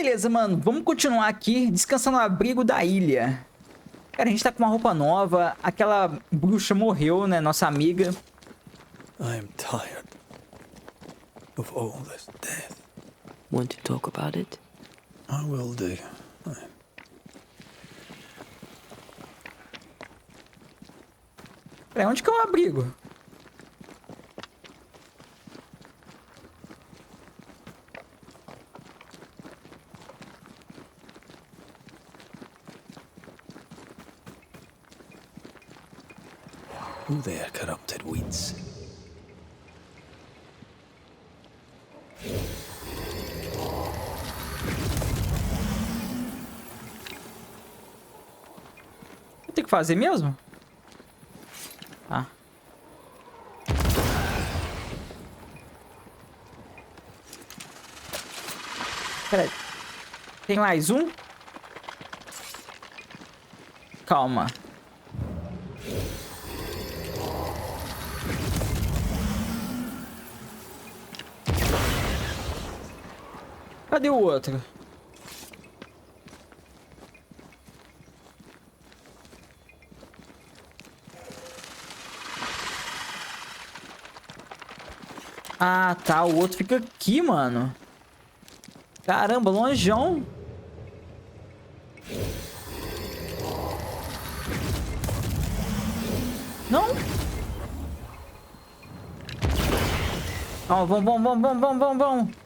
Beleza, mano. Vamos continuar aqui, descansando no abrigo da ilha. Cara, a gente tá com uma roupa nova. Aquela bruxa morreu, né? Nossa amiga. I am tired of all this death. Want to talk about it? I will do. Peraí, onde que é o abrigo? Who there, corrupted weeds? Tem que fazer mesmo? Ah. Peraí. Tem mais um? Calma. Cadê o outro? Ah, tá. O outro fica aqui, mano. Caramba, longeão. Não? Ó, vamos.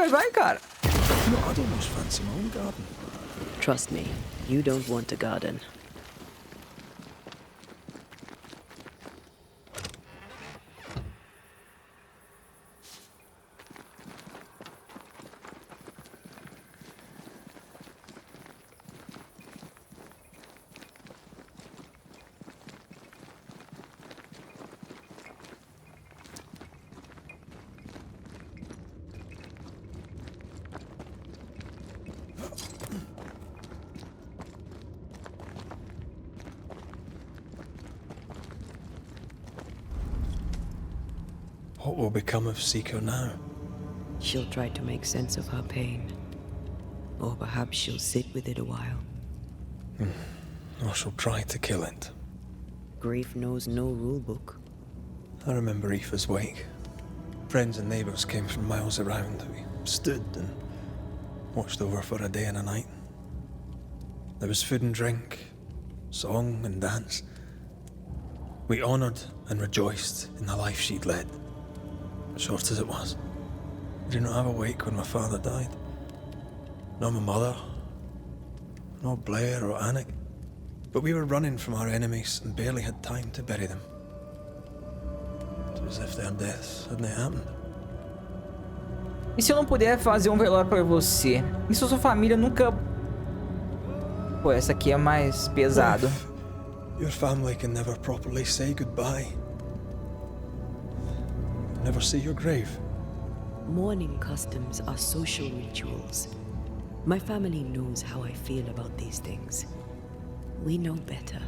Vai, cara. No, I'd almost fancy my own garden. Trust me, you don't want a garden. What will become of Seeker now? She'll try to make sense of her pain. Or perhaps she'll sit with it a while. Or she'll try to kill it. Grief knows no rule book. I remember Aoife's wake. Friends and neighbours came from miles around. We stood and watched over for a day and a night. There was food and drink, song and dance. We honoured and rejoiced in the life she'd led, short as it was. I did not have a wake when my father died. Nor my mother, nor Blair or Anik. But we were running from our enemies and barely had time to bury them. It was as if their deaths hadn't happened. E se eu não puder fazer um velório pra você? E se a sua família nunca... Pô, essa aqui é mais pesado. Your family can never properly say goodbye. Never see your grave. Mourning customs are social rituals. My family knows how I feel about these things. We know better.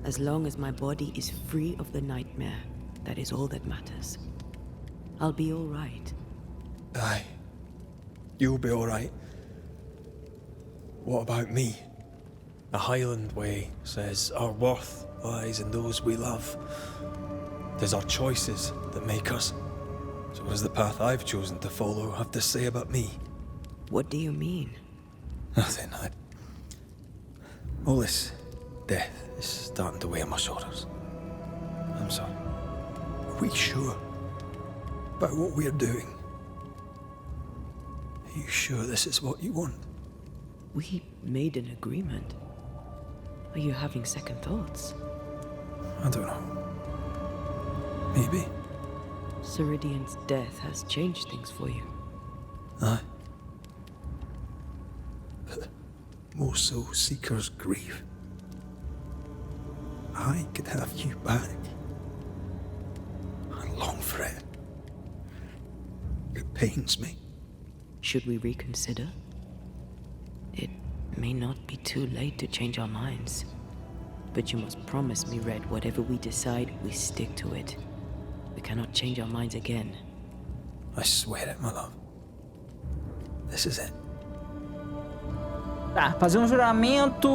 As long as my body is free of the nightmare, that is all that matters. I'll be all right. Aye. You'll be all right. What about me? The Highland Way says our worth lies in those we love. It is our choices that make us. So what does the path I've chosen to follow have to say about me? What do you mean? Nothing. All this death is starting to weigh on my shoulders. I'm sorry. Are we sure about what we're doing? Are you sure this is what you want? We made an agreement. Are you having second thoughts? I don't know. Maybe. Ceridian's death has changed things for you. Aye. But more so Seeker's grief. I could have you back. I long for it. It pains me. Should we reconsider? It may not be too late to change our minds. But you must promise me, Red, whatever we decide, we stick to it. We cannot change our minds again. I swear it, my love. This is it. Tá, fazer um juramento.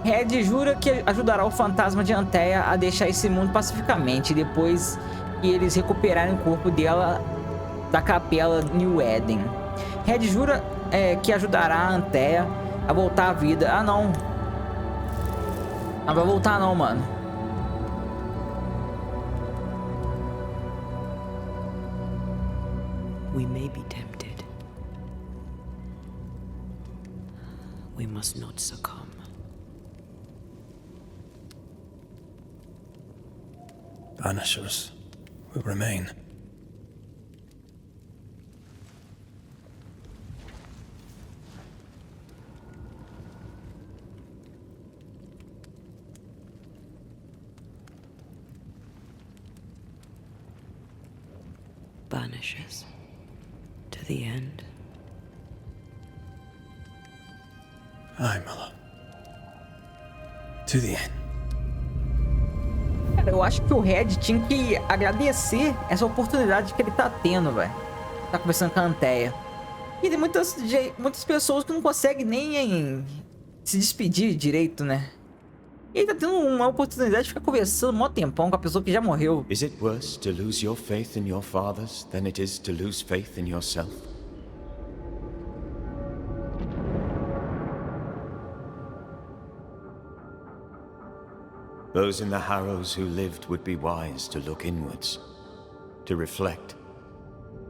Red jura que ajudará o fantasma de Anthea a deixar esse mundo pacificamente depois que eles recuperarem o corpo dela da capela New Eden. Red jura que ajudará a Anthea a voltar à vida. Ah, não. Não vai voltar não, mano. We may be tempted. We must not succumb. Banishers will remain. Banishers. To the end. Aye, my love. To the end. Cara, eu acho que o Red tinha que agradecer essa oportunidade que ele tá tendo, velho. Tá conversando com a Anthea. E tem muitas pessoas que não conseguem nem se despedir direito, né? E ele tá tendo uma oportunidade de ficar conversando um maior tempão com a pessoa que já morreu. Is it worse to lose your faith in your fathers than it is to lose faith in yourself? Those in the harrows who lived would be wise to look inwards, to reflect,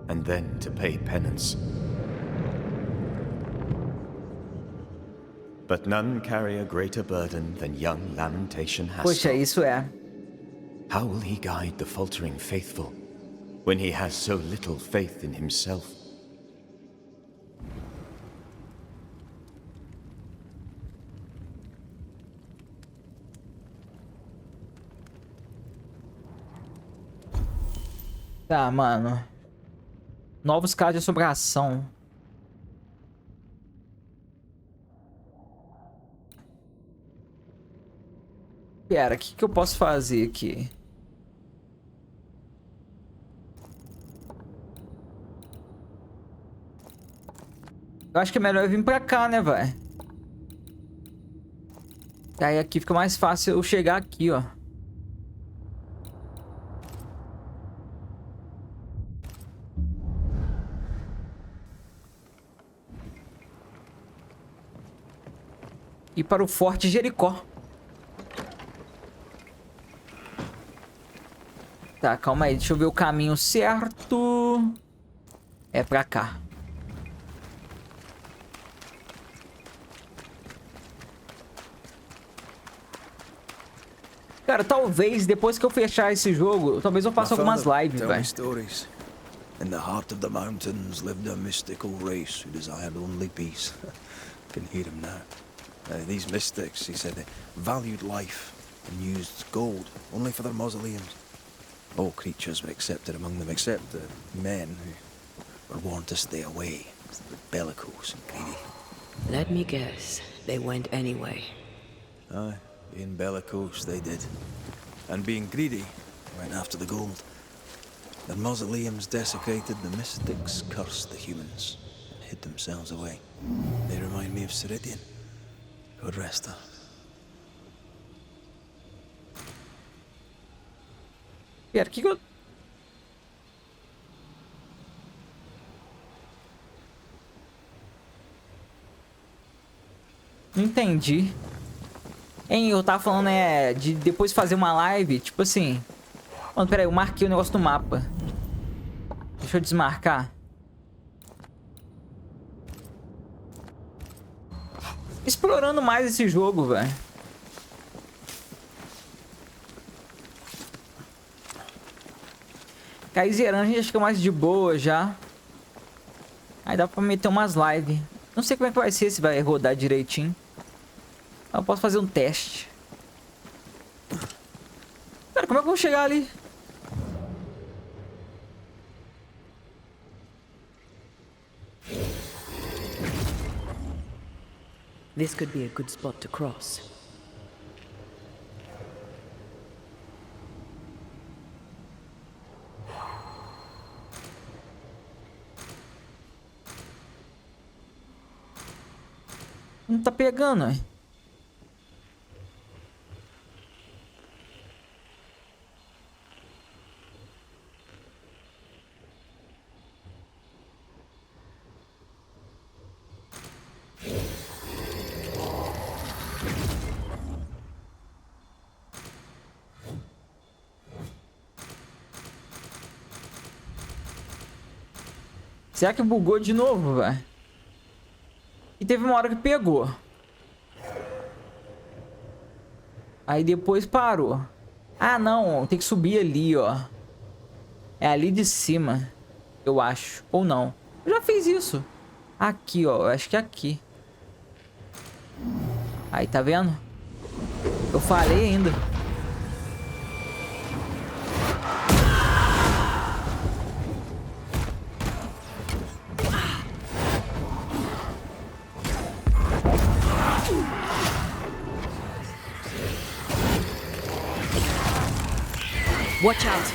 and then to pay penance. But none carry a greater burden than young Lamentation has. Poxa, isso é. How will he guide the faltering faithful when he has so little faith in himself? Tá, mano. Novos casos de assombração. Pera, o que eu posso fazer aqui? Eu acho que é melhor eu vir pra cá, né, vai? Aí aqui fica mais fácil eu chegar aqui, ó. E para o Forte Jericó. Tá, calma aí. Deixa eu ver o caminho certo. É pra cá. Cara, talvez depois que eu fechar esse jogo, talvez eu faça algumas lives, velho. In the heart of the mountains lived a mystical race who desired only peace. Can hear him now. These mystics, he said, they valued life and used gold only for their mausoleums. All creatures were accepted among them, except the men who were warned to stay away, bellicose and greedy. Let me guess, they went anyway. Aye, being bellicose they did. And being greedy, went after the gold. Their mausoleums desecrated, the mystics cursed the humans and hid themselves away. They remind me of Ceridian. God rest her. Pera, que eu... Não entendi. Hein, eu tava falando, de depois fazer uma live, tipo assim... Mano, pera aí, eu marquei o negócio do mapa. Deixa eu desmarcar. Explorando mais esse jogo, velho. Cair zerando, a gente fica mais de boa já. Aí dá pra meter umas lives. Não sei como é que vai ser, se vai rodar direitinho. Eu posso fazer um teste. Cara, como é que eu vou chegar ali? This could be a good spot to cross. Não tá pegando, hein? Será que bugou de novo, velho? E teve uma hora que pegou. Aí depois parou. Ah, não. Tem que subir ali, ó. É ali de cima. Eu acho. Ou não. Eu já fiz isso. Aqui, ó. Eu acho que é aqui. Aí, tá vendo? Eu falei ainda. Watch out!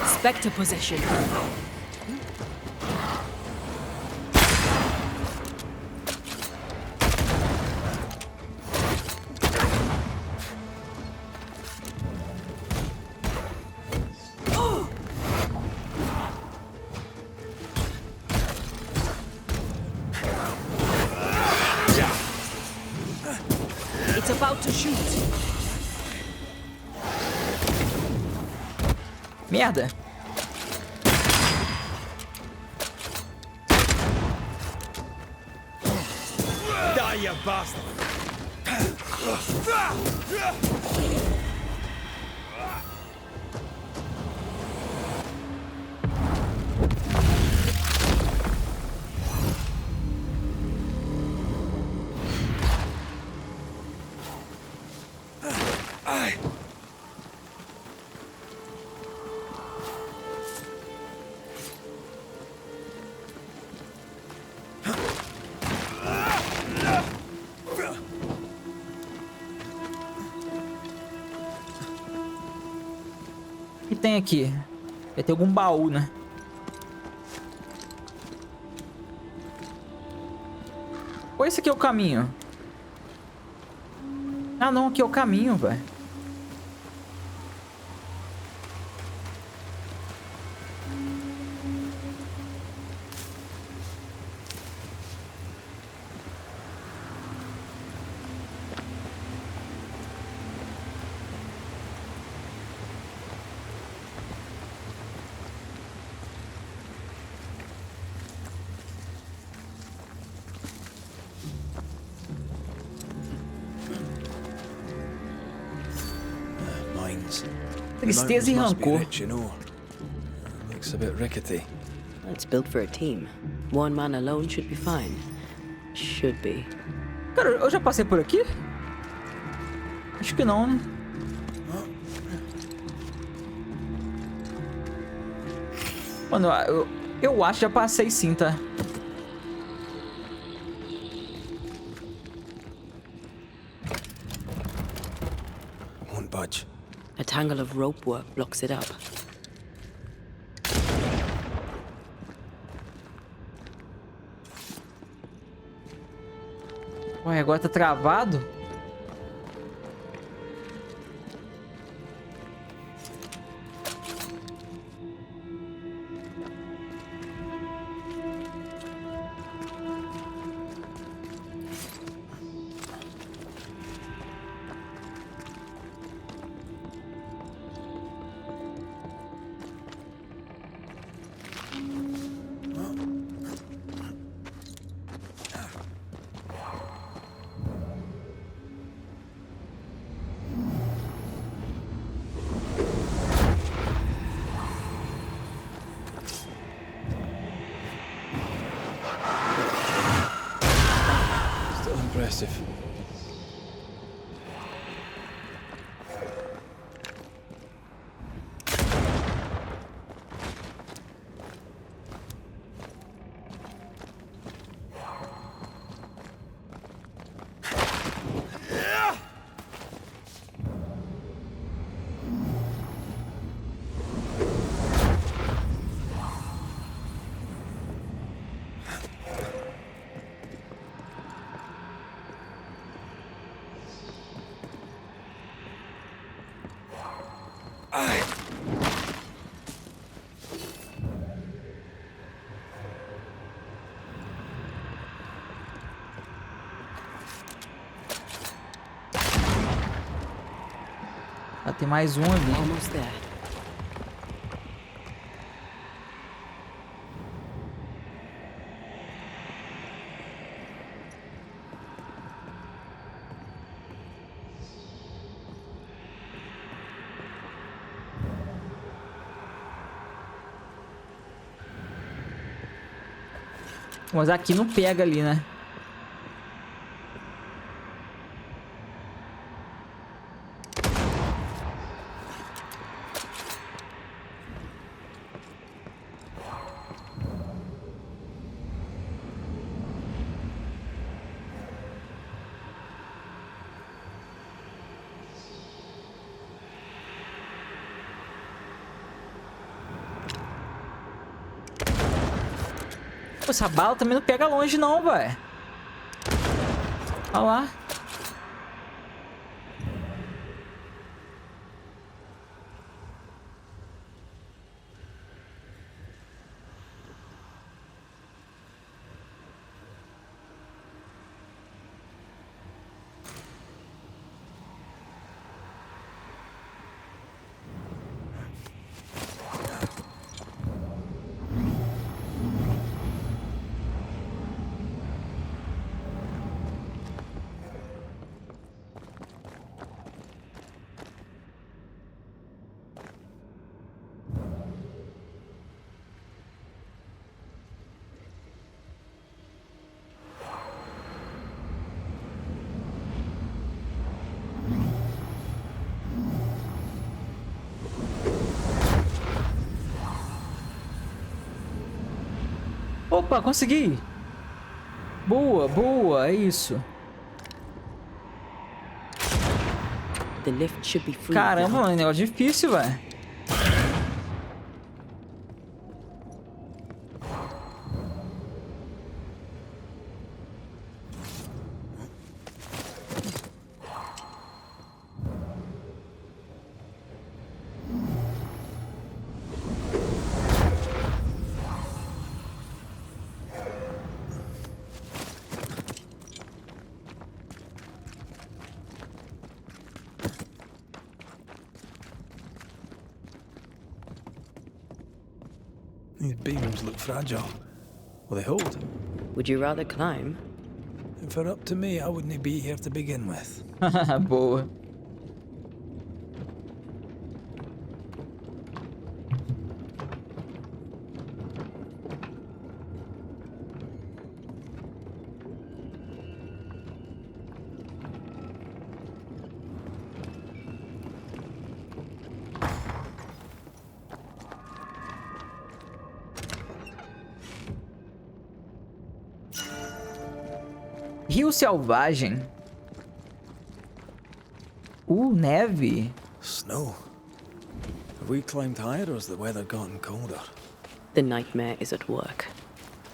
Spectre possession. It's about to shoot. Merda. Die, you bastard! O que tem aqui? Vai ter algum baú, né? Ou esse aqui é o caminho? Ah, não. Aqui é o caminho, velho. Mines. Tristeza e must be rancor. rich, you know. Looks a bit rickety. It's built for a team. One man alone should be fine. Should be. Cara, eu já passei por aqui? Acho que não, né? Mano, eu acho que já passei sim, tá? Won't budge. A tangle of rope work blocks it up. Ué, agora tá travado? Still impressive. tem mais um ali. Almost there. Mas aqui não pega ali, né? Pô, essa bala também não pega longe não, velho. Olha lá. Opa, consegui. Boa, boa, é isso. The lift should be free. Caramba, mano, é um negócio difícil, velho. These beams look fragile. Will they hold? Would you rather climb? If it were up to me, I wouldn't be here to begin with. Boa. Rio selvagem. Neve. Snow. Have we climbed higher or has the weather gotten colder? The nightmare is at work.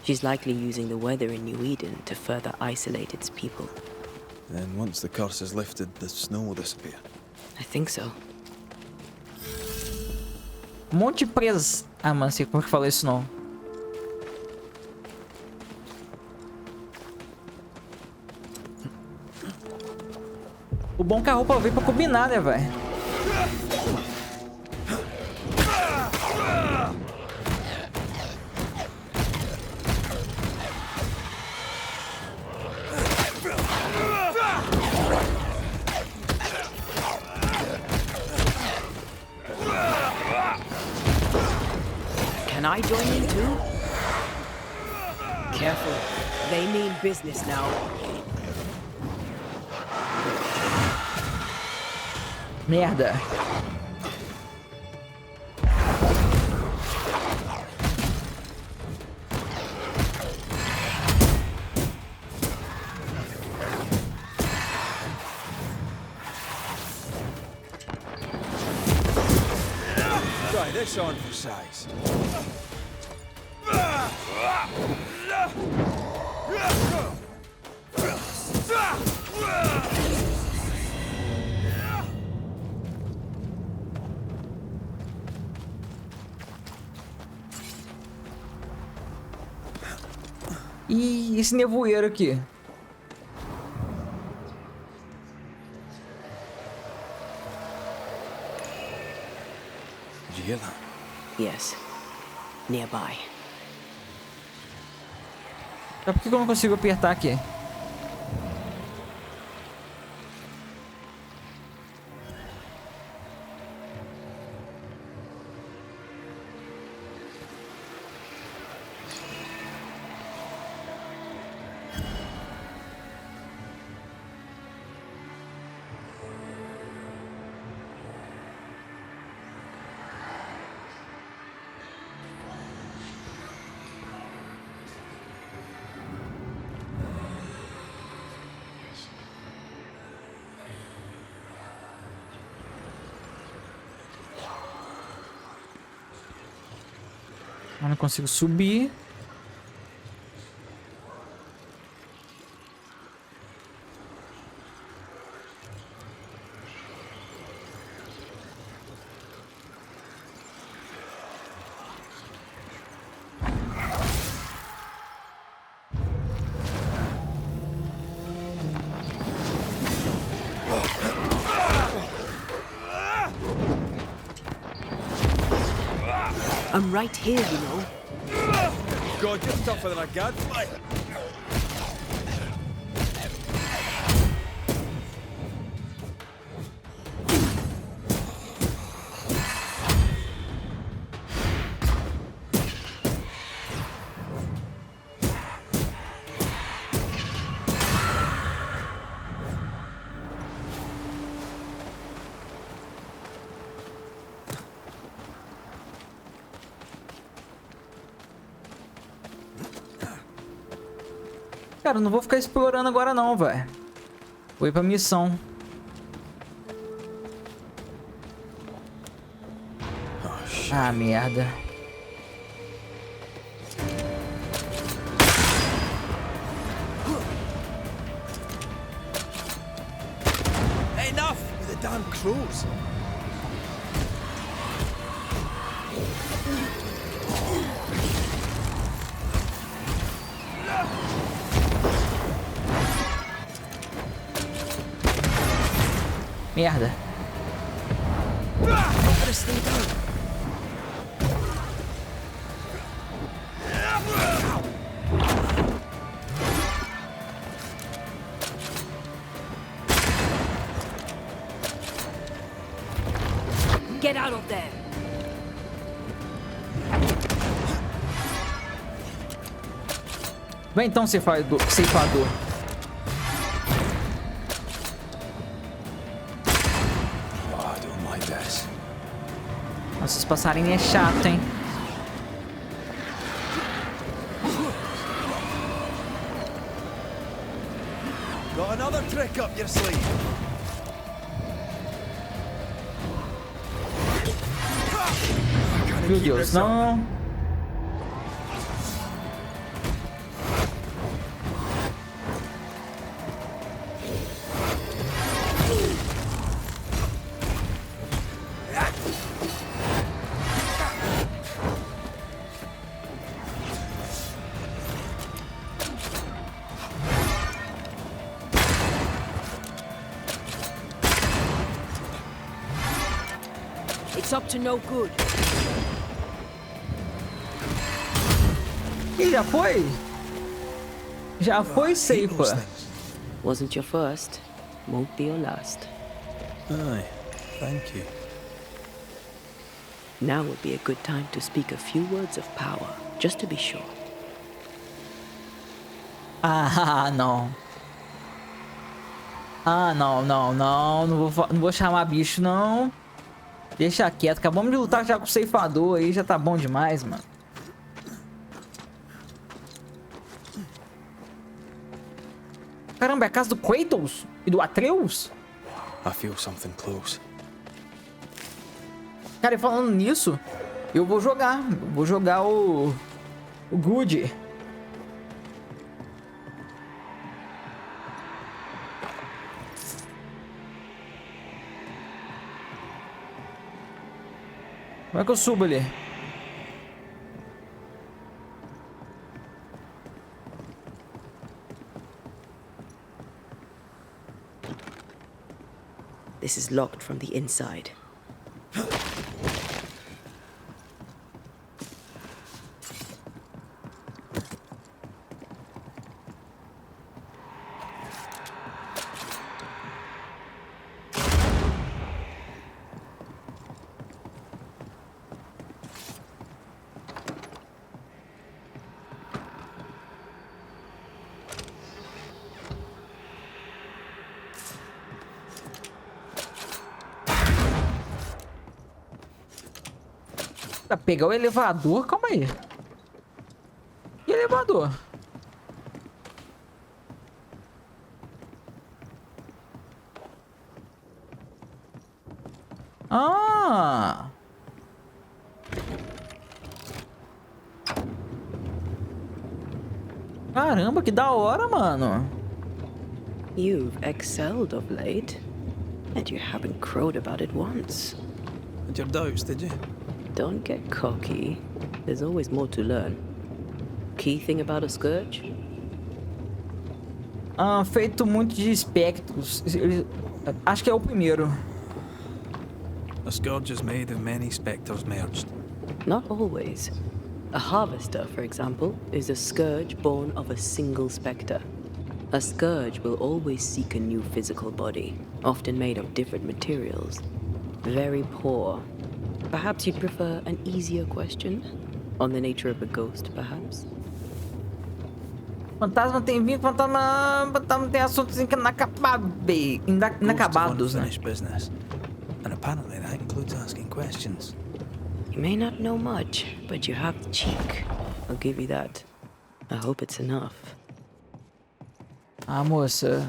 She's likely using the weather in New Eden to further isolate its people. Then once the curse is lifted, the snow will disappear. I think so. Monte presa. Ah, mano, sei como que falou isso não. O bom que a roupa veio pra combinar, né, velho? Can I join in too? Careful. They mean business now. Merda. Try this on for size. E esse nevoeiro aqui? Yes. Nearby. Por que eu não consigo apertar aqui? Eu não consigo subir. I'm right here, you know. God, you're tougher than a gadfly. Cara, eu não vou ficar explorando agora não, velho. Vou ir pra missão. Ah, merda. Enough with the damn crows. Merda. Get out of there. Vem então, ceifador. Oh, I don't like this. Nossa, esse passarinho é chato, hein? Got another trick up your sleeve. Meu Deus, não. It's up to no good. Ih, já foi? Já foi, ceifa. Wasn't your first, won't be your last. Aye, thank you. Now would be a good time to speak a few words of power, just to be sure. Ah, não. Ah, não. Não vou chamar bicho, não. Deixa quieto. Acabamos de lutar já com o ceifador aí. Já tá bom demais, mano. Caramba, é a casa do Kratos e do Atreus? I feel something close. Cara, e falando nisso, eu vou jogar. Vou jogar o Good. Como é que eu subo ali? This is locked from the inside. Pra pegar o elevador? Calma aí. Que elevador? Ah! Caramba, que da hora, mano. You've excelled of late, and you haven't crowed about it once. Had your doubts, did you? Don't get cocky. There's always more to learn. Key thing about a scourge? Feito muito de espectros. Acho que é o primeiro. A scourge is made of many spectres merged. Not always. A harvester, for example, is a scourge born of a single spectre. A scourge will always seek a new physical body, often made of different materials. Very poor. Perhaps you'd prefer an easier question? On the nature of a ghost, perhaps? Fantasma tem vinho, fantasma tem assuntos inacabados, né? Unfinished business. And apparently that includes asking questions. You may not know much, but you have the cheek. I'll give you that. I hope it's enough. Ah, moça.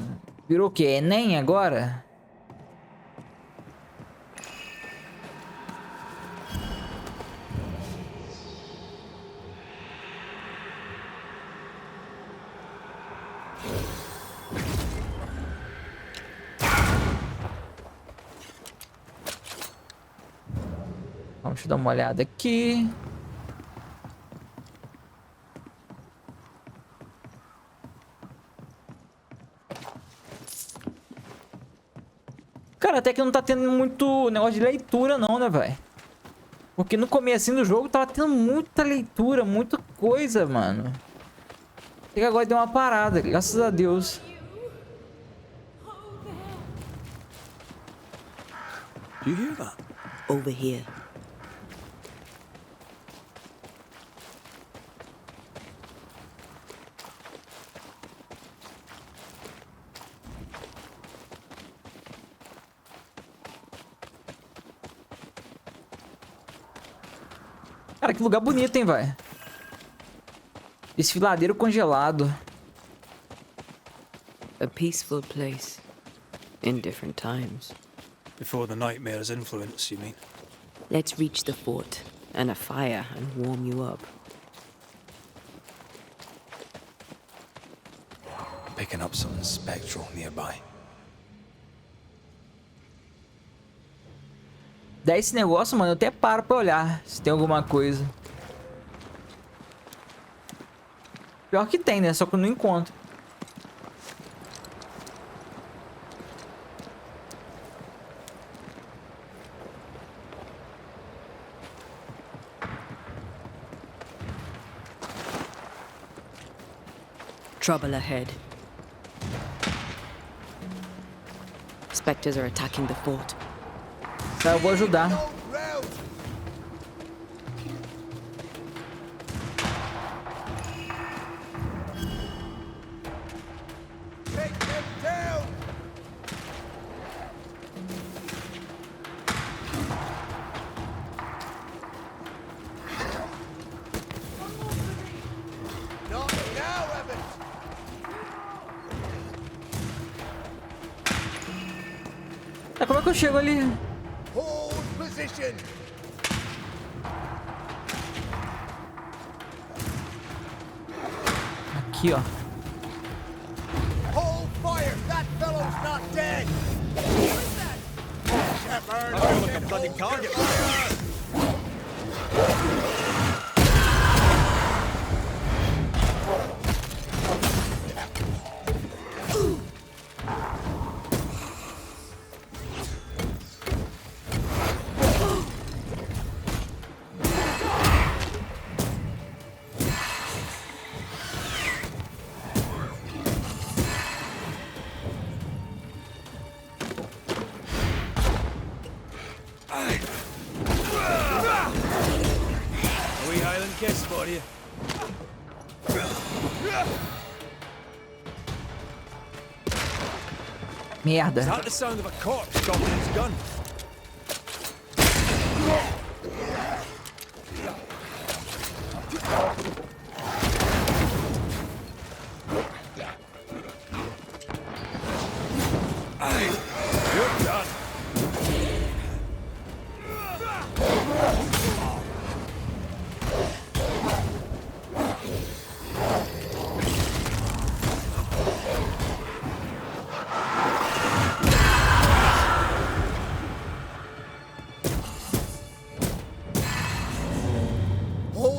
Virou o quê? Enem agora? Vamos dar uma olhada aqui. Cara, até que não tá tendo muito negócio de leitura não, né, velho? Porque no comecinho do jogo tava tendo muita leitura, muita coisa, mano. Até que agora deu uma parada, graças a Deus. Do you hear that? Over here. Cara, que lugar bonito, hein, velho? Desfiladeiro congelado. A peaceful place. In different times. Before the nightmare's influence, you mean? Let's reach the fort and a fire and warm you up. Picking up something spectral nearby. Daí esse negócio, mano, eu até paro pra olhar se tem alguma coisa. Pior que tem, né? Só que eu não encontro. Trouble ahead. Spectres are attacking the fort. Tá, eu vou ajudar. Tá, como é que eu chego ali? Aqui, ó. Hold fire! That fellow's not dead! Shepard! I feel like a bloody target! Merda. Is that the sound of a corpse dropping its gun?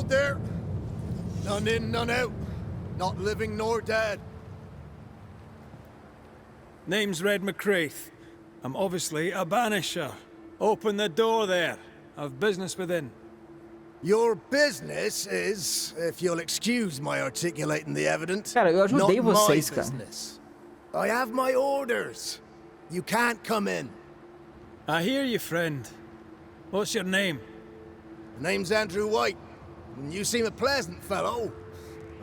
out there? None in, none out. Not living nor dead. Name's Red McCraith. I'm obviously a banisher. Open the door there. I've business within. Your business is, if you'll excuse my articulating the evidence, Cara, eu not ajudei my vocês, cara. business. I have my orders. You can't come in. I hear you, friend. What's your name? The name's Andrew White, and you seem a pleasant fellow.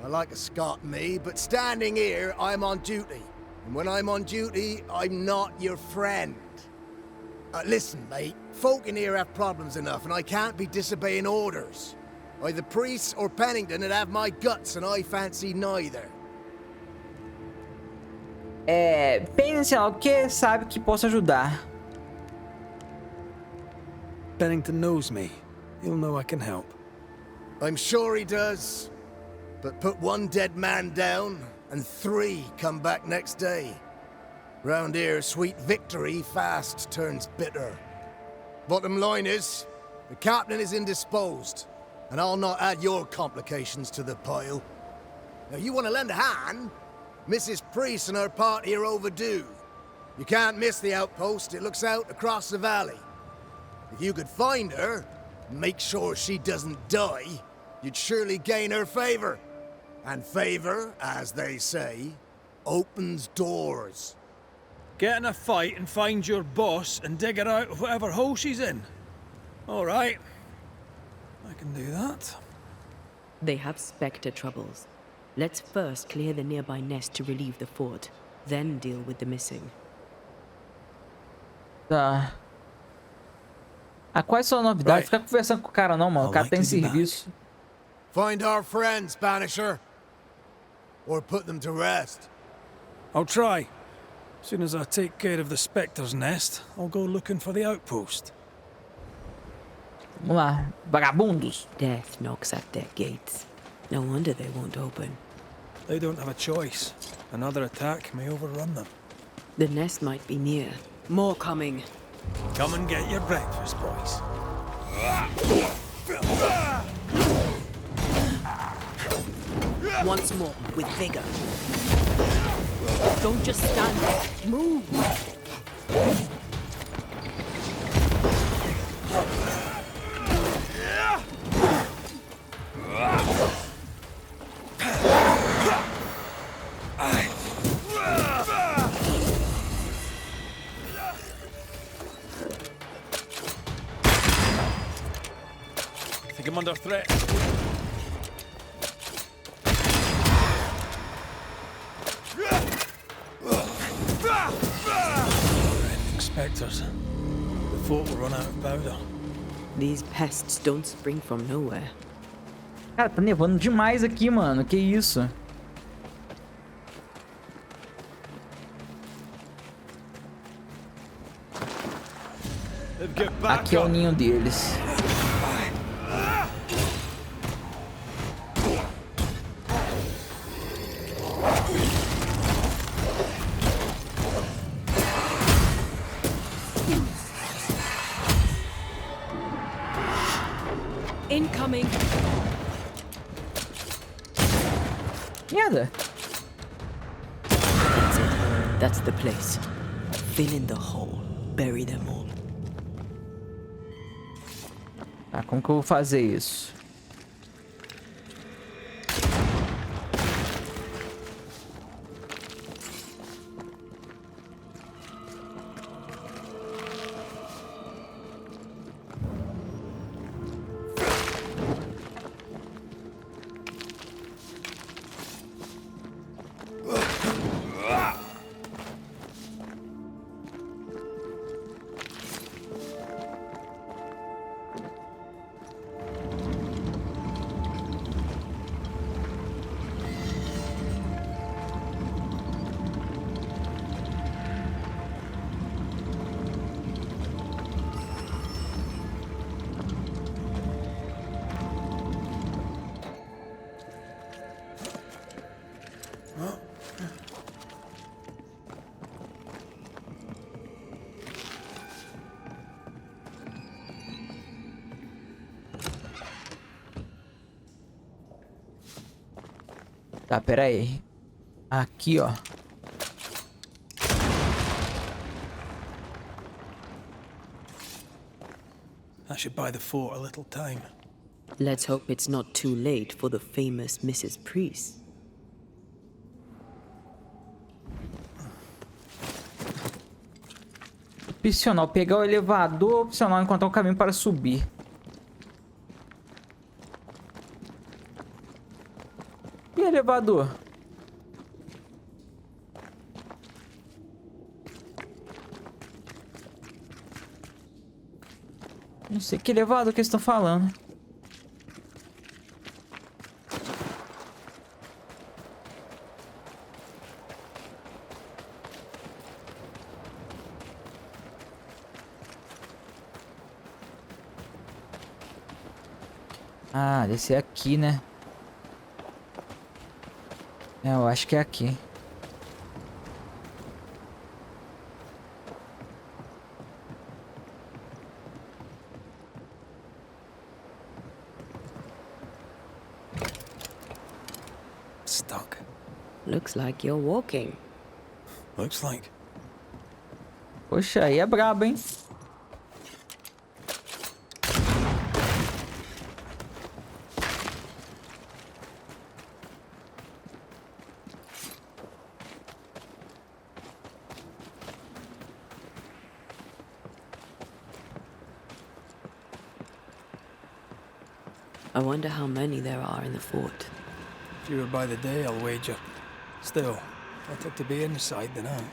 I like a Scot, me, but standing here, I'm on duty. And when I'm on duty, I'm not your friend. Listen, mate, folk in here have problems enough, and I can't be disobeying orders. Either priests or Pennington would have my guts, and I fancy neither. Pense em algo que sabe que posso ajudar. Pennington knows me. He'll know I can help. I'm sure he does. But put one dead man down, and 3 come back next day. Round here, sweet victory fast turns bitter. Bottom line is, the captain is indisposed, and I'll not add your complications to the pile. Now, you want to lend a hand? Mrs. Priest and her party are overdue. You can't miss the outpost, it looks out across the valley. If you could find her, and make sure she doesn't die, you'd surely gain her favor. And favor, as they say, opens doors. Get in a fight and find your boss and dig her out of whatever hole she's in. All right. I can do that. They have Spectre troubles. Let's first clear the nearby nest to relieve the fort, then deal with the missing. Tá. Qual é a sua novidade? Fica conversando com o cara não, mano. O cara tá em serviço. Find our friends, Banisher. Or put them to rest. I'll try. As soon as I take care of the Spectre's nest, I'll go looking for the outpost. Vamos lá. Vagabundos. Death knocks at their gates. No wonder they won't open. They don't have a choice. Another attack may overrun them. The nest might be near. More coming. Come and get your breakfast, boys. Once more, with vigor. Don't just stand there. Move! I think I'm under threat. Spectres. The fort will run out of powder. These pests don't spring from nowhere. Cara, tá nevando demais aqui, mano. Que isso? Aqui é o ninho deles. Incoming! Merda! That's it. That's the place. Fill in the hole. Bury them all. Tá, como que eu vou fazer isso? Tá, pera aí. Aqui, ó. I should buy the fort a little time. Let's hope it's not too late for the famous Mrs. Priest. Opcional, pegar o elevador. Opcional, encontrar um caminho para subir. E elevador? Não sei que elevador que eles estão falando. Ah, deve ser aqui, né? É, eu acho que é aqui. Stuck. Looks like you're walking. Looks like. Poxa, aí é brabo, hein? I wonder how many there are in the fort. Fewer by the day, I'll wager. Still, better to be inside than out.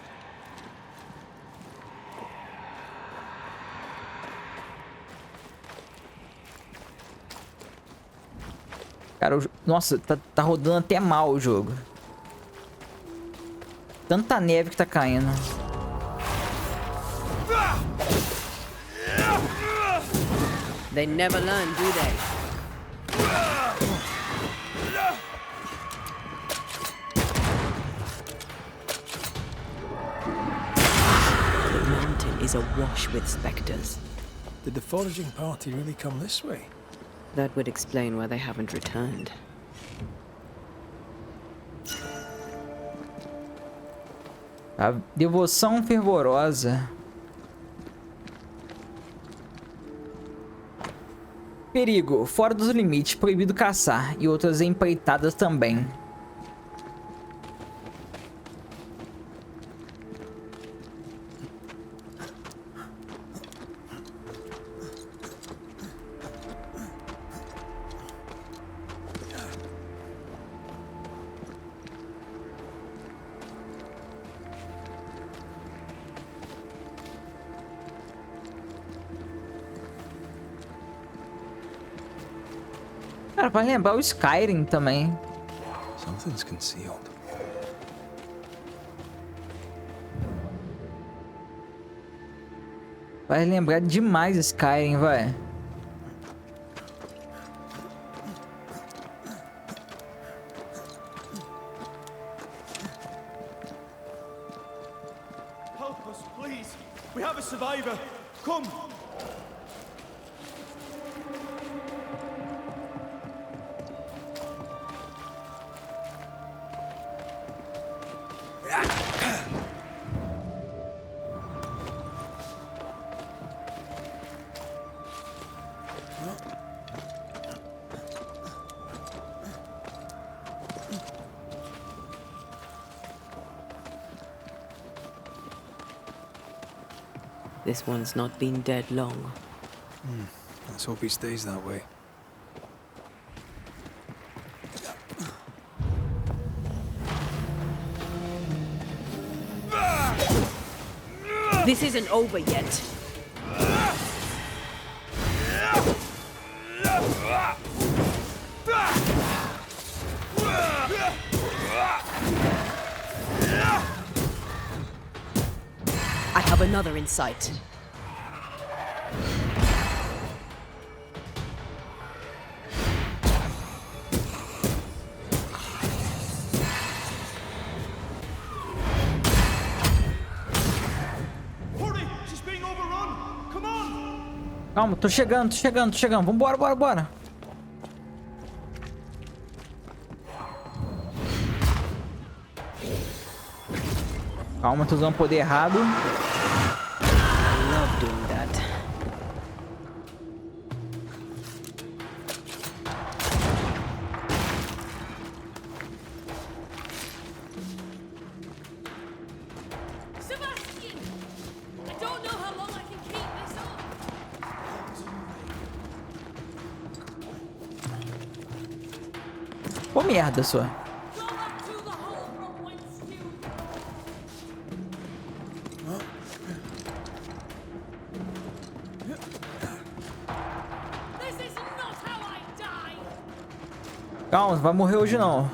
Cara, nossa, tá rodando até mal o jogo. Tanta neve que tá caindo. They never learn, do they? The mountain is awash with specters. Did the foraging party really come this way? That would explain why they haven't returned. A devoção fervorosa. Perigo, fora dos limites, proibido caçar. E outras empreitadas também. Cara, vai lembrar o Skyrim também. Something's concealed. Vai lembrar demais Skyrim, vai. Help us, please. We have a survivor. Come. This one's not been dead long. Let's hope he stays that way. This isn't over yet. I have another in sight. Hurry! She's being overrun. Come on! Calma, tô chegando. Vambora, bora. Calma, tô usando o poder errado. I love doing that. Sebastian! I don't know how long I can keep this up. Pô, merda, sua. Go back to the hole from whence you... This is not how I die! Calma, não vai morrer hoje não.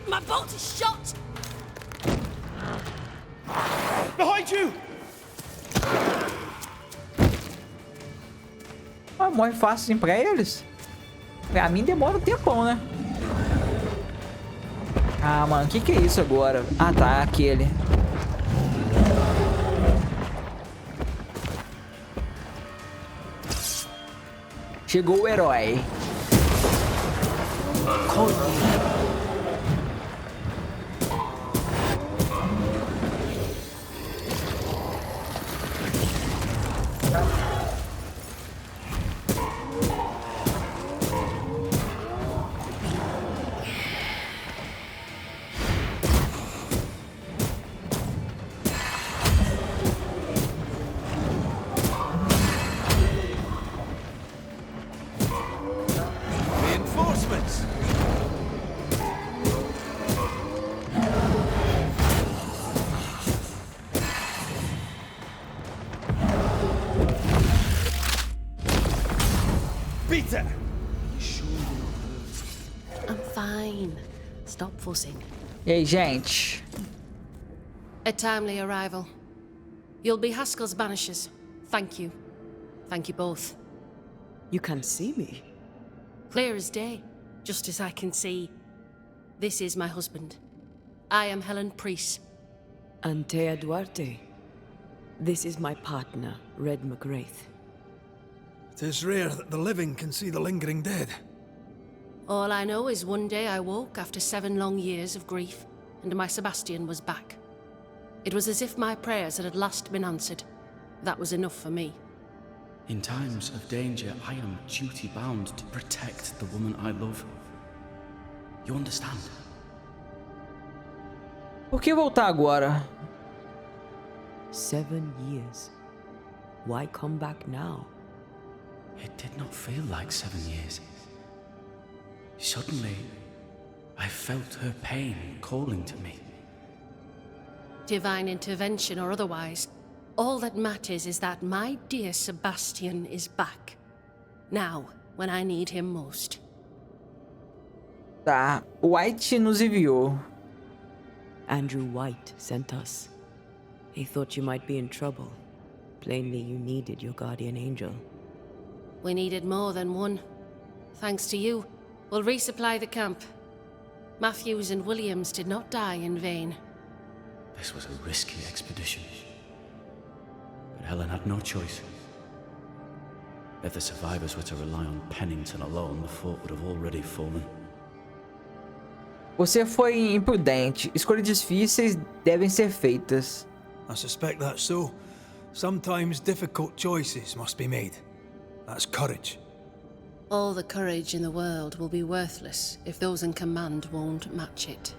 My bolt is shot! Behind you! Ah, morre fácil assim pra eles. Pra mim demora um tempão, né? Ah, mano, o que é isso agora? Ah, tá, aquele. Chegou o herói. Reinforcements! Peter! I'm fine. Stop fussing. E aí, gente? A timely arrival. You'll be Haskell's Banishers. Thank you. Thank you both. You can see me. Clear as day, just as I can see. This is my husband. I am Helen Priest. Anthea Duarte. This is my partner, Red McGrath. It is rare that the living can see the lingering dead. All I know is one day I woke after 7 long years of grief, and my Sebastian was back. It was as if my prayers had at last been answered. That was enough for me. In times of danger, I am duty-bound to protect the woman I love. You understand? Por que voltar agora? 7 years. Why come back now? It did not feel like 7 years. Suddenly, I felt her pain calling to me. Divine intervention or otherwise, all that matters is that my dear Sebastian is back. Now, when I need him most. Tá, White nos enviou. Andrew White sent us. He thought you might be in trouble. Plainly, you needed your guardian angel. We needed more than one. Thanks to you, we'll resupply the camp. Matthews and Williams did not die in vain. This was a risky expedition. But Helen had no choice. If the survivors were to rely on Pennington alone, the fort would have already fallen. Você foi imprudente. Escolhas difíceis devem ser feitas. I suspect that's so. Sometimes difficult choices must be made. That's courage. All the courage in the world will be worthless if those in command won't match it.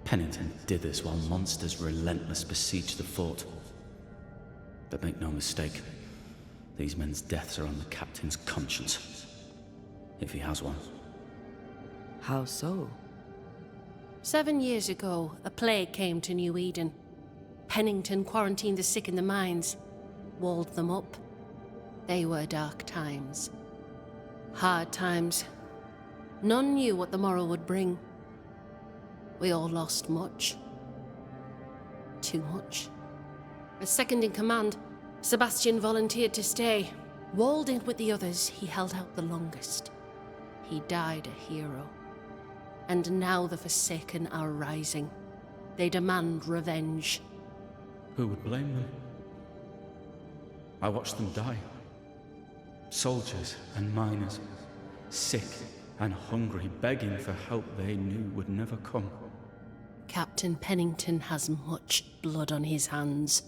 Pennington did this while monsters relentless besieged the fort. But make no mistake, these men's deaths are on the captain's conscience. If he has one. How so? 7 years ago, a plague came to New Eden. Pennington quarantined the sick in the mines, walled them up. They were dark times. Hard times. None knew what the morrow would bring. We all lost much. Too much. As second in command, Sebastian volunteered to stay. Walled in with the others, he held out the longest. He died a hero. And now the Forsaken are rising. They demand revenge. Who would blame them? I watched them die. Soldiers and miners, sick and hungry, begging for help they knew would never come. Captain Pennington has much blood on his hands.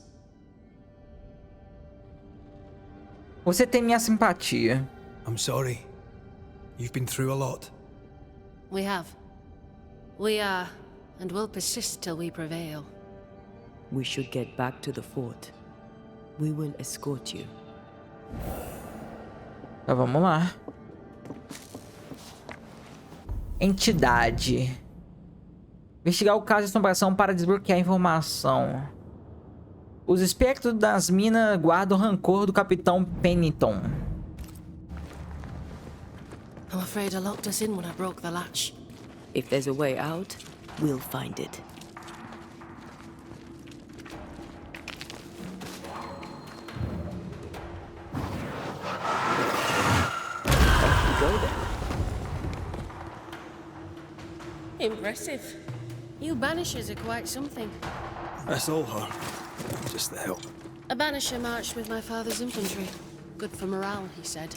Você tem minha simpatia. I'm sorry. You've been through a lot. We have. We are, and will persist till we prevail. We should get back to the fort. We will escort you. Então vamos lá. Entidade. Investigar o caso de assombração para desbloquear a informação. Os espectros das minas guardam o rancor do Capitão Pennington. I'm afraid I locked us in when I broke the latch. If there's a way out, we'll find it. Go then. Impressive. You Banishers are quite something. That's all her. Just the help. A Banisher marched with my father's infantry. Good for morale, he said.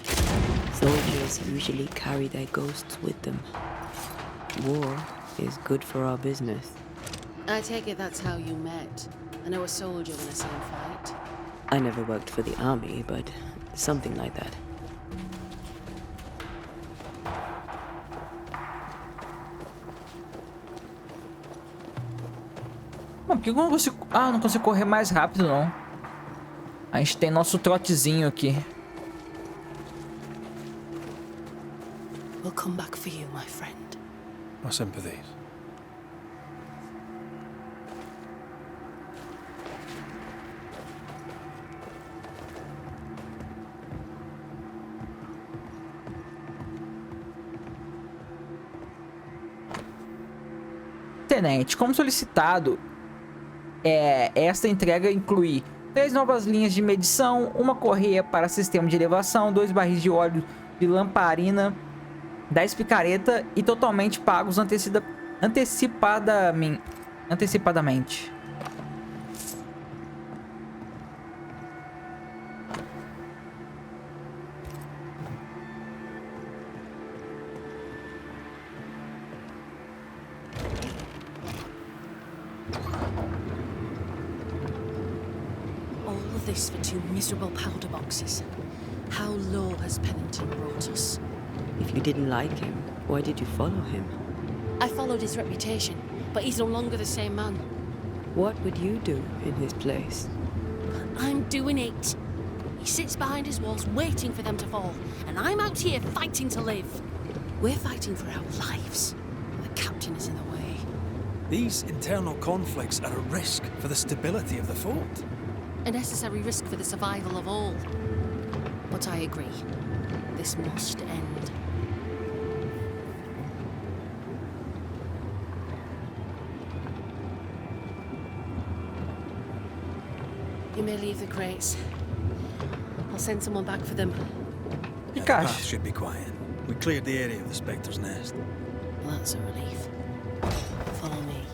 Soldiers usually carry their ghosts with them. War is good for our business. I take it that's how you met. I know a soldier in the same fight. I never worked for the army, but something like that. Bom, por que eu não consigo... Ah, não consigo correr mais rápido, não. A gente tem nosso trotezinho aqui. We'll come back for you, my friend. My sympathies. Tenente, como solicitado, esta entrega inclui 3 novas linhas de medição, uma correia para sistema de elevação, 2 barris de óleo de lamparina, 10 picareta e totalmente pagos antecipadamente. This for 2 miserable powder boxes. How low has Pennington brought us? If you didn't like him, why did you follow him? I followed his reputation, but he's no longer the same man. What would you do in his place? I'm doing it. He sits behind his walls waiting for them to fall, and I'm out here fighting to live. We're fighting for our lives. The captain is in the way. These internal conflicts are a risk for the stability of the fort. A necessary risk for the survival of all. But I agree. This must end. You may leave the crates. I'll send someone back for them. E The caixa? path should be quiet. We cleared the area of the Spectre's nest. Well, that's a relief. Follow me.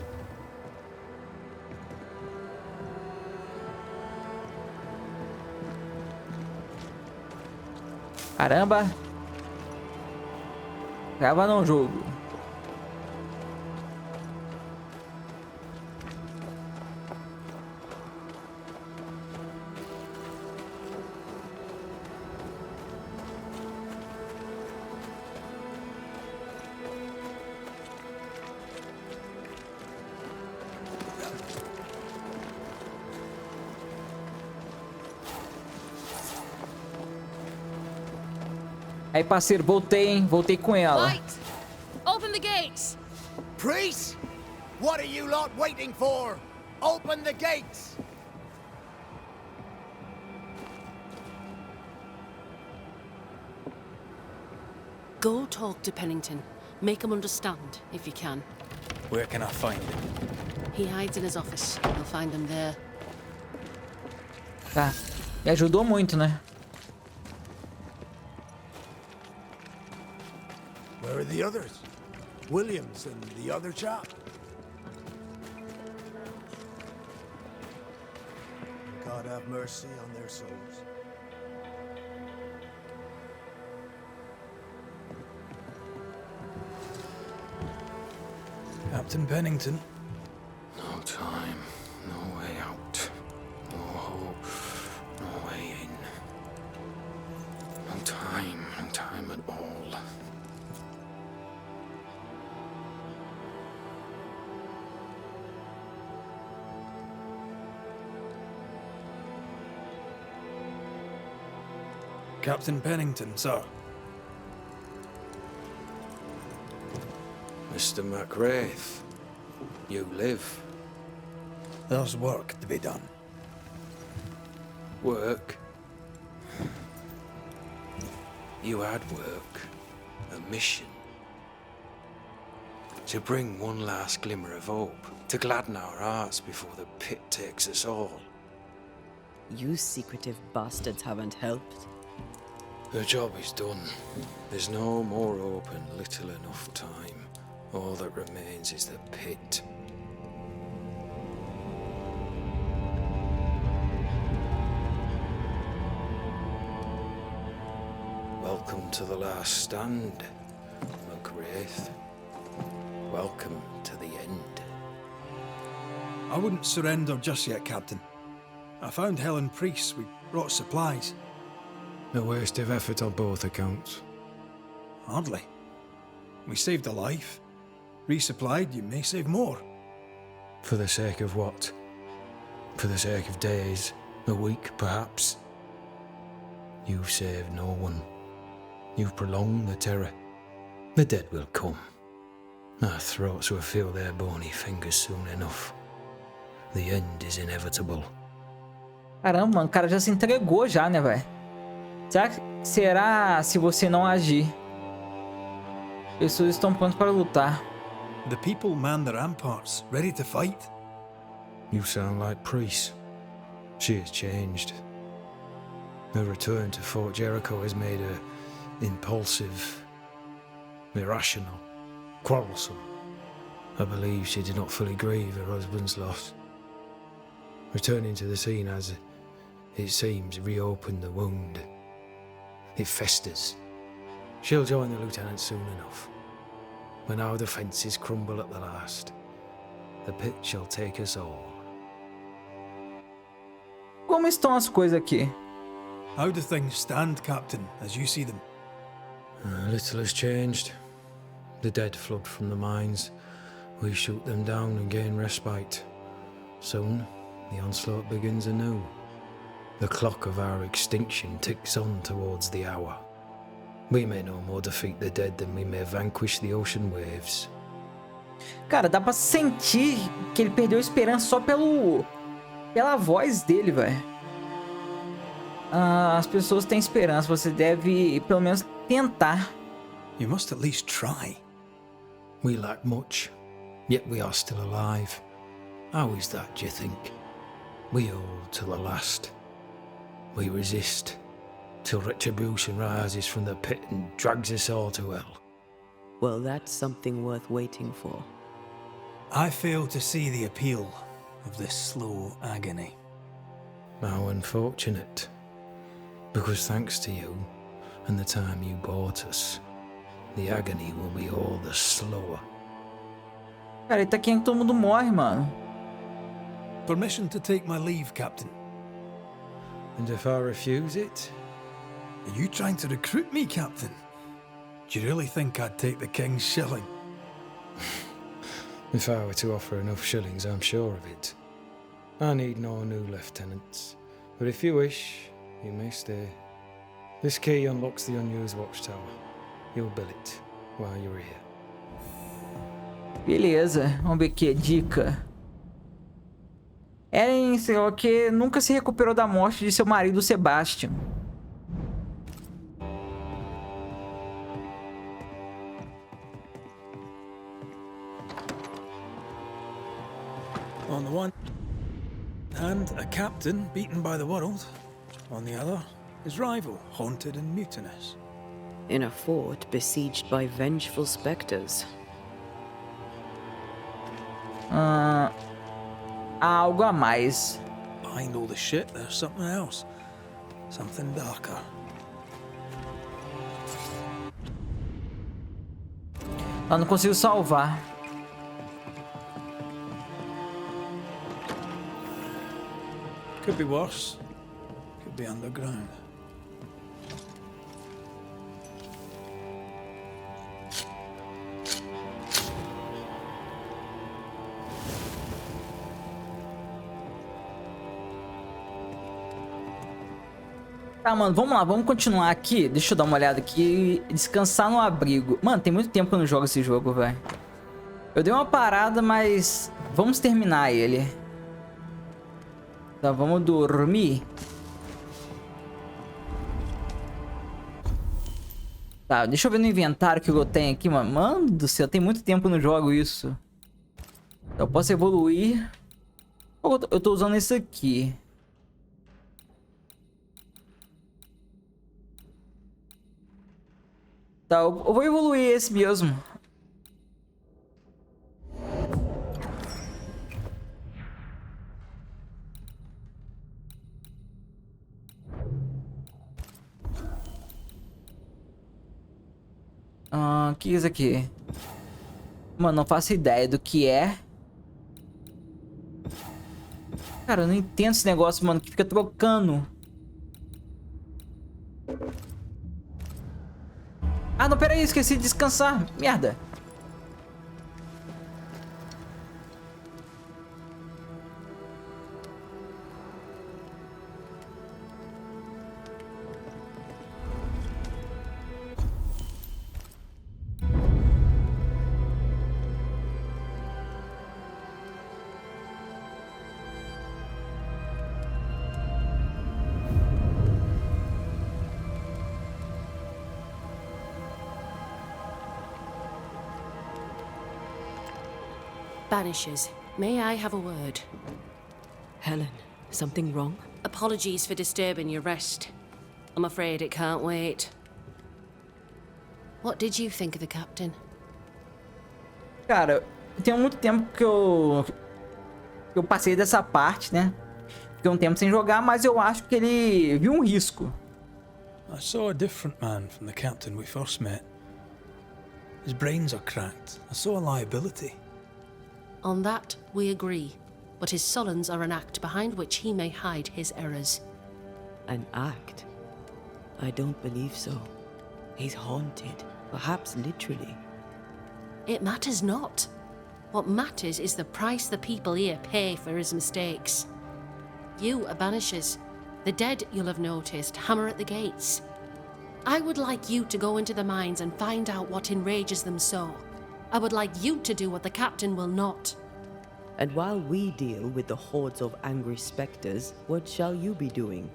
Caramba. Grava no jogo. Aí, parceiro, voltei, hein? Voltei com ela. Light! Open the gates! Priest? What are you lot waiting for? Open the gates! Go talk to Pennington. Make him understand, if you can. Where can I find him? He hides in his office. You'll find him there. Tá. Me ajudou muito, né? Where are the others? Williams and the other chap? God have mercy on their souls. Captain Pennington. No time, no way out. No hope, no way in. No time at all. Captain Pennington, sir. Mr. McWraith, you live. There's work to be done. Work? You had work. A mission. To bring one last glimmer of hope. To gladden our hearts before the pit takes us all. You secretive bastards haven't helped. The job is done. There's no more hope and little enough time. All that remains is the pit. Welcome to the last stand, McWraith. Welcome to the end. I wouldn't surrender just yet, Captain. I found Helen Priest. We brought supplies. A waste of effort on both accounts. Hardly. We saved a life. Resupplied, you may save more. For the sake of what? For the sake of days, a week perhaps? You've saved no one. You've prolonged the terror. The dead will come. Our throats will feel their bony fingers soon enough. The end is inevitable. Caramba, mano, o cara já se entregou já, né, velho? Será se você não agir? Pessoas estão prontas para lutar. The people man the ramparts, ready to fight. You sound like Priest. She has changed. Her return to Fort Jericho has made her impulsive, irrational, quarrelsome. I believe she did not fully grieve her husband's loss. Returning to the scene has, it seems, reopened the wound. It festers. She'll join the lieutenant soon enough. When our defences crumble at the last, the pit shall take us all. Como estão as coisas aqui? How do things stand, Captain, as you see them? Little has changed. The dead flood from the mines. We shoot them down and gain respite. Soon, the onslaught begins anew. The clock of our extinction ticks on towards the hour. We may no more defeat the dead than we may vanquish the ocean waves. Cara, dá pra sentir que ele perdeu a esperança só pela voz dele, velho. As pessoas têm esperança, você deve pelo menos tentar. You must at least try. We lack much, yet we are still alive. How is that, do you think? We hold to the last. We resist, till retribution rises from the pit and drags us all to hell. Well, that's something worth waiting for. I fail to see the appeal of this slow agony. How unfortunate. Because thanks to you, and the time you bought us, the agony will be all the slower. Cara, ele tá querendo que todo mundo morre, mano. Permission to take my leave, Captain. And if I refuse it? Are you trying to recruit me, Captain? Do you really think I'd take the King's shilling? If I were to offer enough shillings, I'm sure of it. I need no new lieutenants. But if you wish, you may stay. This key unlocks the unused watchtower. You'll bill it while you're here. Beleza, vamos ver aqui a dica. Ellen, sei lá o que, nunca se recuperou da morte de seu marido Sebastian. On the one hand, a captain beaten by the world. On the other, his rival, haunted and mutinous. In a fort besieged by vengeful specters. Algo a mais. Behind all the shit, there's something else. Something darker. Eu não consigo salvar. Could be worse. Could be underground. Tá, mano, vamos lá, vamos continuar aqui. Deixa eu dar uma olhada aqui. Descansar no abrigo. Mano, tem muito tempo que eu não jogo esse jogo, velho. Eu dei uma parada, mas vamos terminar ele. Tá, vamos dormir. Tá, deixa eu ver no inventário que eu tenho aqui, mano. Mano do céu, tem muito tempo que eu não jogo isso. Eu posso evoluir. Eu tô usando esse aqui. Tá, eu vou evoluir esse mesmo. O que é isso aqui? Mano, não faço ideia do que é. Cara, eu não entendo esse negócio, mano, que fica trocando. Ah, não, pera aí, esqueci de descansar. Merda. Banishers, may I have a word? Helen, something wrong? Apologies for disturbing your rest. I'm afraid it can't wait. What did you think of the captain? Cara, tem muito tempo que eu passei dessa parte, né? Fiquei um tempo sem jogar, mas eu acho que ele viu um risco. I saw a different man from the captain we first met. His brains are cracked. I saw a liability. On that, we agree. But his sullens are an act behind which he may hide his errors. An act? I don't believe so. He's haunted, perhaps literally. It matters not. What matters is the price the people here pay for his mistakes. You are banishers. The dead, you'll have noticed, hammer at the gates. I would like you to go into the mines and find out what enrages them so. I would like you to do what the captain will not. And while we deal with the hordes of angry specters, what shall you be doing?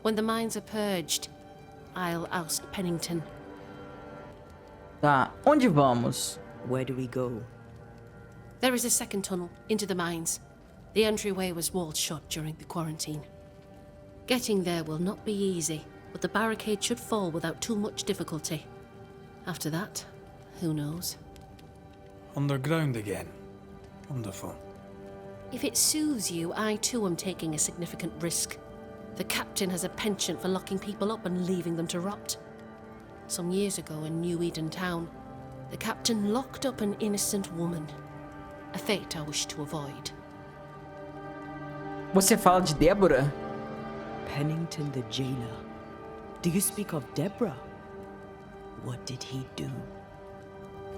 When the mines are purged, I'll oust Pennington. Tá, onde vamos? Where do we go? There is a second tunnel into the mines. The entryway was walled shut during the quarantine. Getting there will not be easy, but the barricade should fall without too much difficulty. After that, who knows? Underground again. Wonderful. If it soothes you, I too am taking a significant risk. The captain has a penchant for locking people up and leaving them to rot. Some years ago in New Eden town, the captain locked up an innocent woman. A fate I wish to avoid. Você fala de Débora? Pennington the jailer. Do you speak of Deborah? What did he do?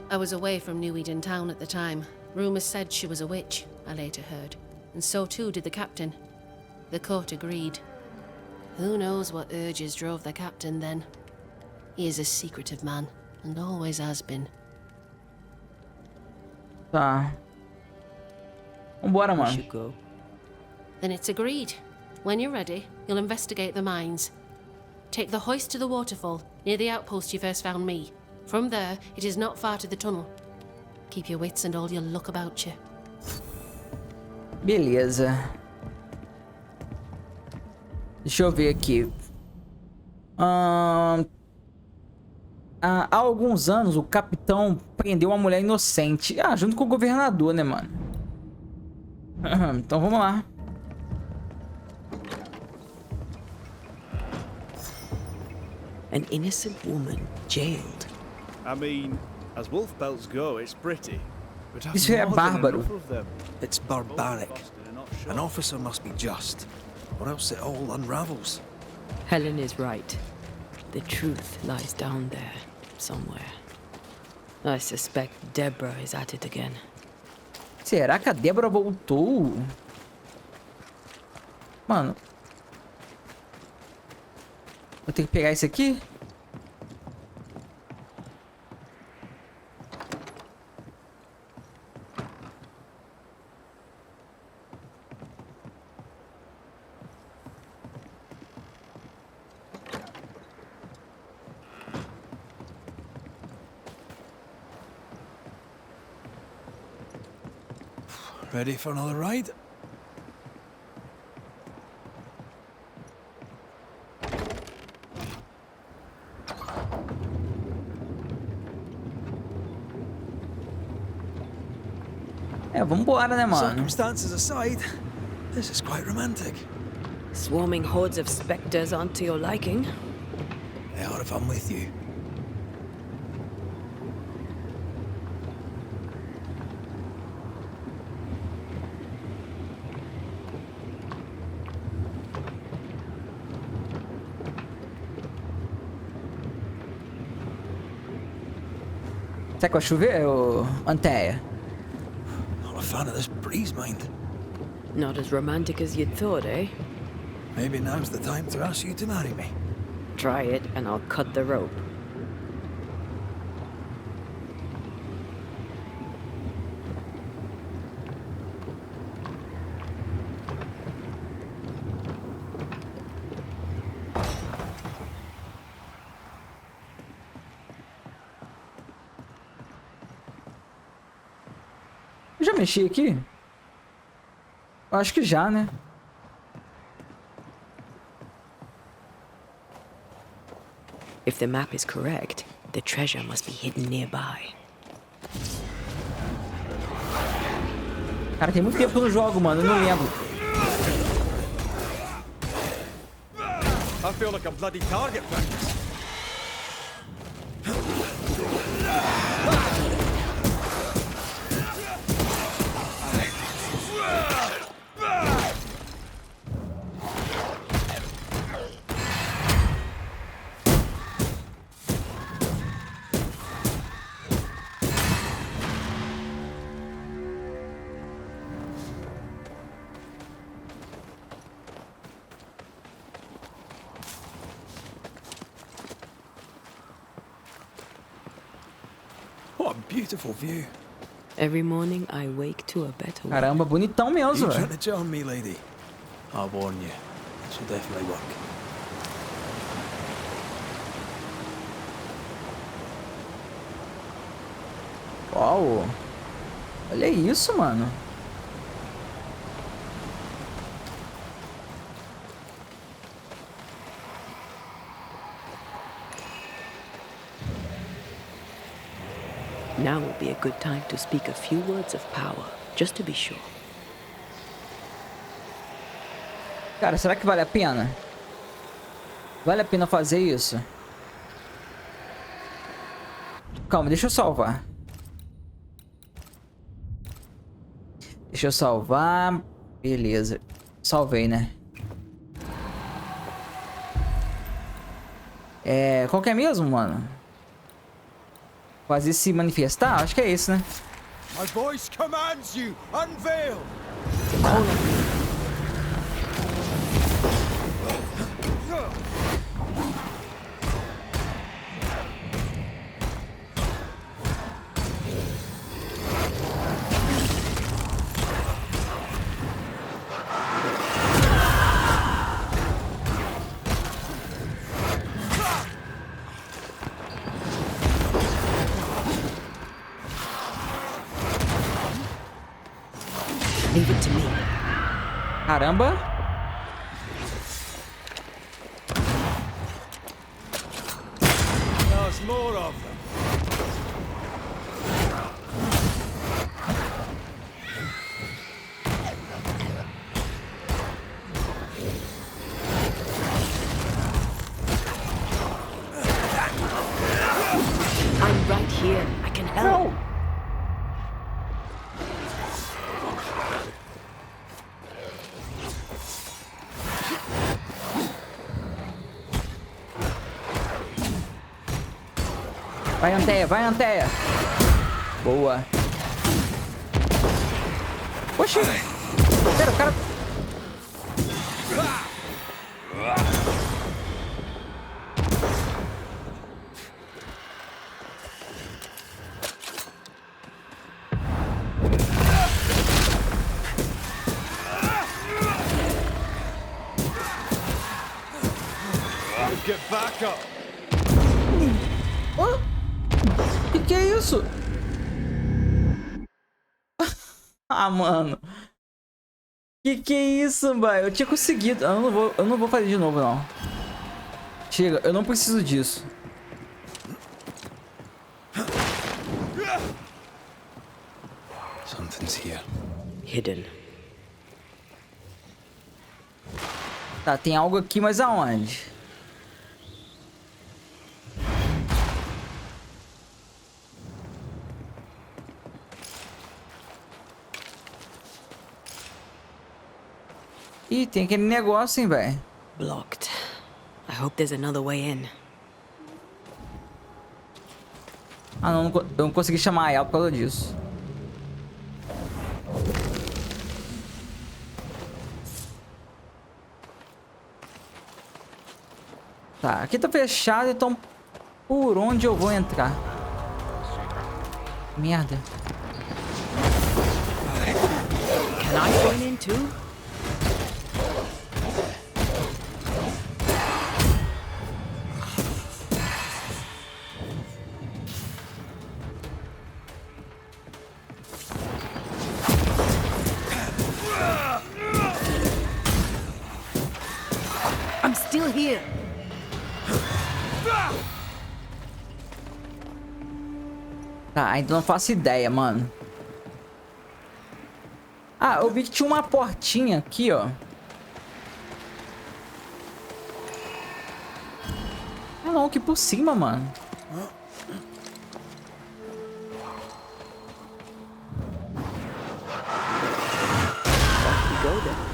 I was away from New Eden town at the time. Rumors said she was a witch, I later heard. And so too did the captain. The court agreed. Who knows what urges drove the captain then? He is a secretive man, and always has been. Tá. Vambora, We mano. should go. Then it's agreed. When you're ready, you'll investigate the mines. Take the hoist to the waterfall, near the outpost you first found me. From there, it is not far to the tunnel. Keep your wits and all your luck about you. Beleza. Deixa eu ver aqui. Há alguns anos, o capitão prendeu uma mulher inocente. Ah, junto com o governador, né, mano? Então vamos lá. An innocent woman jailed. I mean, as wolf pelts go, it's pretty. But Isso é bárbaro. It's barbaric. An officer must be just, or else it all unravels. Helen is right. The truth lies down there, somewhere. I suspect Deborah is at it again. Será que a Débora voltou? Mano. Vou ter que pegar esse aqui? Ready for another ride? É, vambora, né, mano? Circumstances aside, this is quite romantic. Swarming hordes of specters aren't to your liking. They are if I'm with you. Será que vai chover, ô Anthea? Not a fan of this breeze, mind. Not as romantic as you'd thought, eh? Maybe now's the time to ask you to marry me. Try it and I'll cut the rope. Eu já mexi aqui? Eu acho que já, né? If the map is correct, the treasure must be hidden nearby. Cara, tem muito tempo que eu não jogo, mano. Eu não lembro. I feel like a bloody target practice. What a beautiful view. Every morning I wake to a better one. Caramba, bonitão mesmo, You velho. trying to charm me, lady? I warn you, this will definitely work. Uau. Olha isso, mano. Now would be a good time to speak a few words of power, just to be sure. Cara, será que vale a pena? Vale a pena fazer isso? Calma, deixa eu salvar. Deixa eu salvar. Beleza. Salvei, né? Qual que é mesmo, mano? Fazer se manifestar? Acho que é isso, né? My voice commands you, unveil! Leave it to me. Caramba. There's more of them. I'm right here. I can help. Vai, Anthea, vai, Anthea. Boa. Oxi. Pera, o cara... Get back up. Oh, que é isso? Ah, mano. Que é isso, velho? Eu tinha conseguido. Eu não vou fazer de novo, não. Chega, eu não preciso disso. Something's here. Hidden. Tá, tem algo aqui, mas aonde? Ih, tem aquele negócio, hein, velho. Blocked. I hope there's another way in. Ah, não, eu não consegui chamar ela por causa disso. Tá, aqui tá fechado, então por onde eu vou entrar? Merda. Can I join in too? I'm still here. Tá, ainda não faço ideia, mano. Ah, eu vi que tinha uma portinha aqui, ó. Ah, não, aqui por cima, mano. Go then.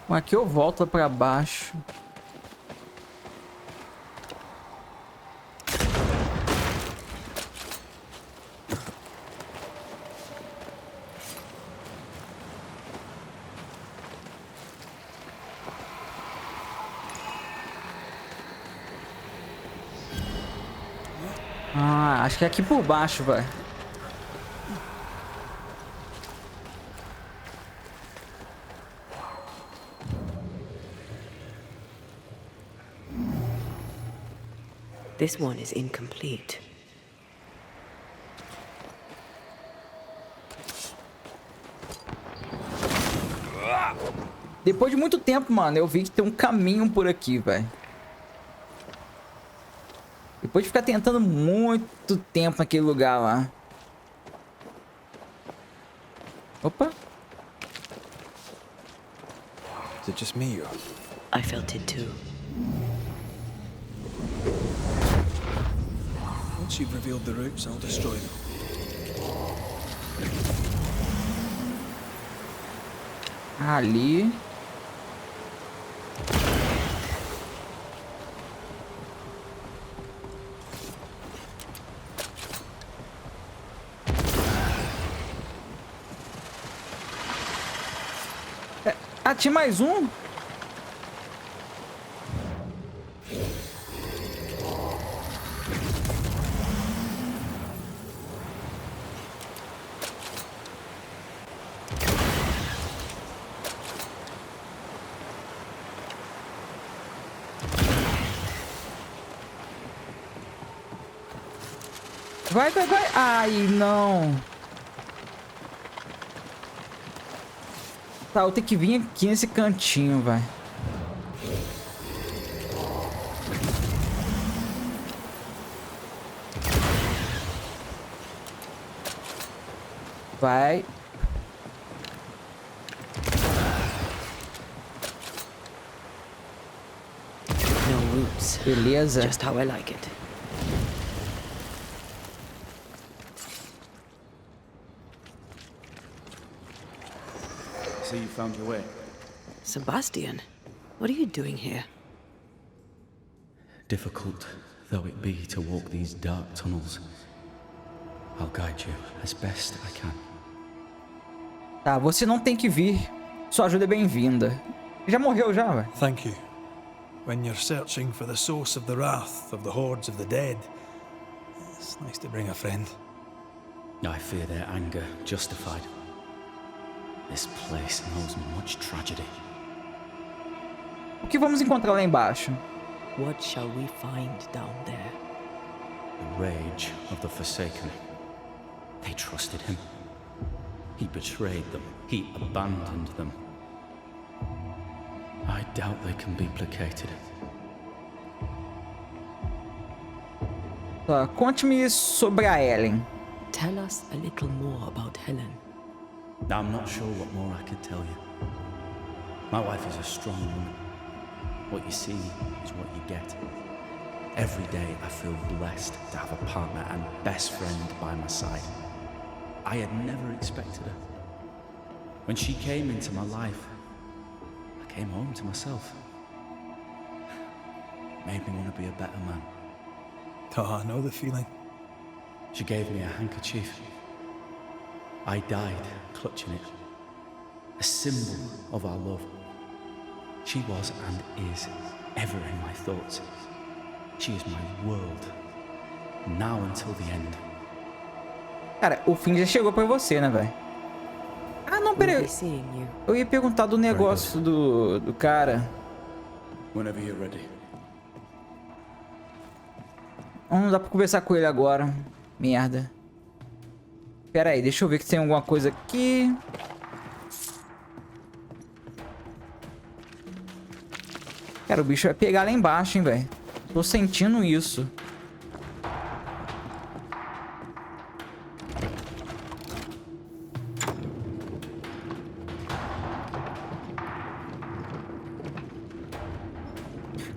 Aqui eu volto pra baixo. Ah, acho que é aqui por baixo, vai. This one is incomplete. Depois de muito tempo, mano, eu vi que tem um caminho por aqui, velho. Depois de ficar tentando muito tempo naquele lugar lá. Opa. Is it just me or... I felt it too. Once you've revealed the roots, I'll destroy them. Ali. Ah, tinha mais um? Vai, vai, vai. Ai, não. Tá, eu tenho que vir aqui nesse cantinho, vai. Vai. No roots. Beleza. Just how I like it. see you found your way. Sebastian, what are you doing here? Difficult though it be to walk these dark tunnels, I'll guide you as best I can. Tá, você não tem que vir. Sua ajuda é bem-vinda. Já morreu já, velho? Thank you. When you're searching for the source of the wrath of the hordes of the dead, it's nice to bring a friend. I fear their anger justified. This place knows much tragedy. O que vamos encontrar lá embaixo? What shall we find down there? The rage of the Forsaken. They trusted him. He betrayed them. He abandoned them. I doubt they can be placated. Tá, conte-me sobre a Ellen. Tell us a little more about Helen. I'm not sure what more I could tell you. My wife is a strong woman. What you see is what you get. Every day I feel blessed to have a partner and best friend by my side. I had never expected her. When she came into my life, I came home to myself. Made me want to be a better man. Oh, I know the feeling. She gave me a handkerchief. I died clutching it. A symbol of our love. She was and is ever in my thoughts. She is my world. Now until the end. Cara, o fim já chegou pra você, né, velho? Ah, não, peraí. Eu ia perguntar do negócio do cara. Whenever you're ready. Não dá pra conversar com ele agora. Merda. Pera aí, deixa eu ver que tem alguma coisa aqui. Cara, o bicho vai pegar lá embaixo, hein, velho. Tô sentindo isso.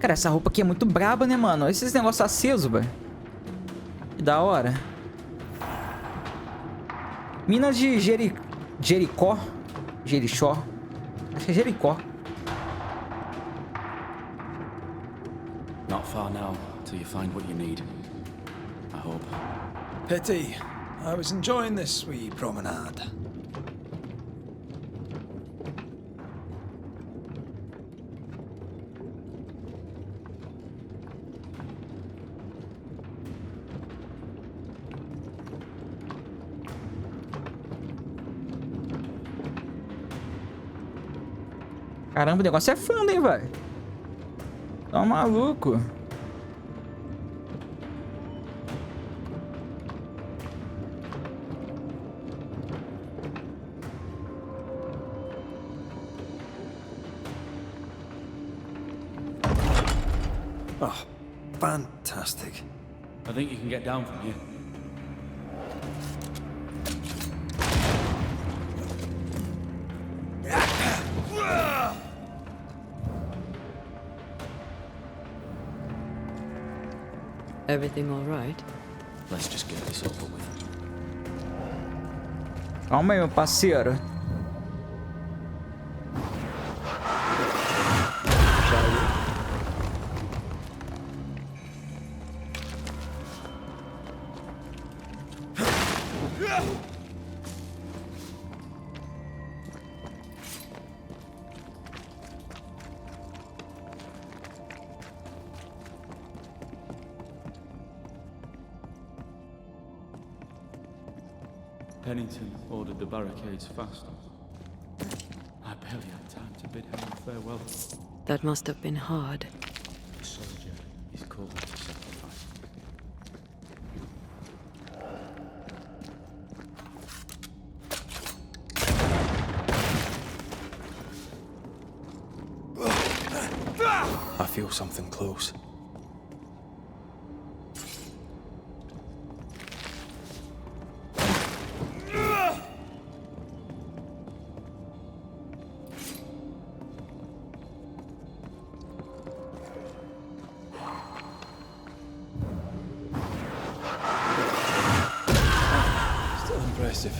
Cara, essa roupa aqui é muito braba, né, mano? Olha esses negócios acesos, velho. Que da hora. Minas de Jericó. Jerichó. Acho que é Jericó. Not far now, till you find what you need. I hope. Pity. I was enjoying this wee promenade. Caramba, o negócio é fundo, hein, velho. Tá maluco. Oh, fantastic. I think you can get down from here. Everything all right? Let's just get this over with. Calma aí, meu parceiro. Pennington ordered the barricades fast. I barely had time to bid him farewell. That must have been hard. A soldier is called to sacrifice. I feel something close. Still impressive.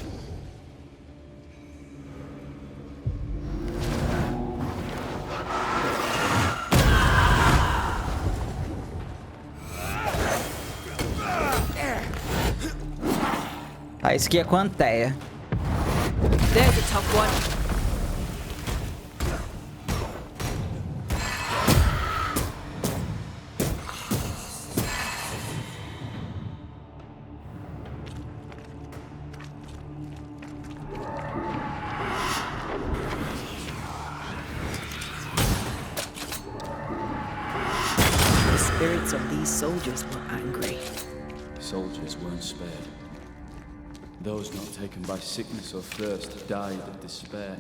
Esse aqui é com a Anthea. There's a tough one. The spirits of these soldiers were angry. Soldiers weren't spared. Those not taken by sickness or thirst died of despair.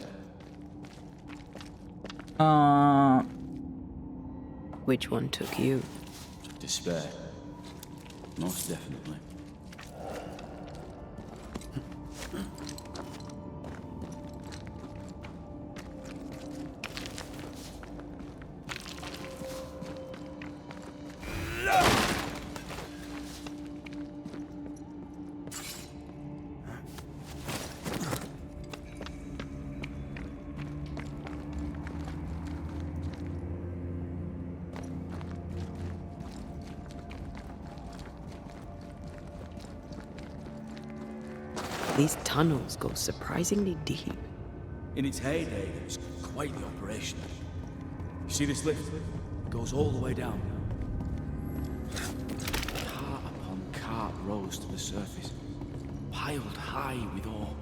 Which one took you? Despair. Most definitely. These tunnels go surprisingly deep. In its heyday, it was quite the operation. You see this lift? It goes all the way down. Cart upon cart rose to the surface, piled high with ore.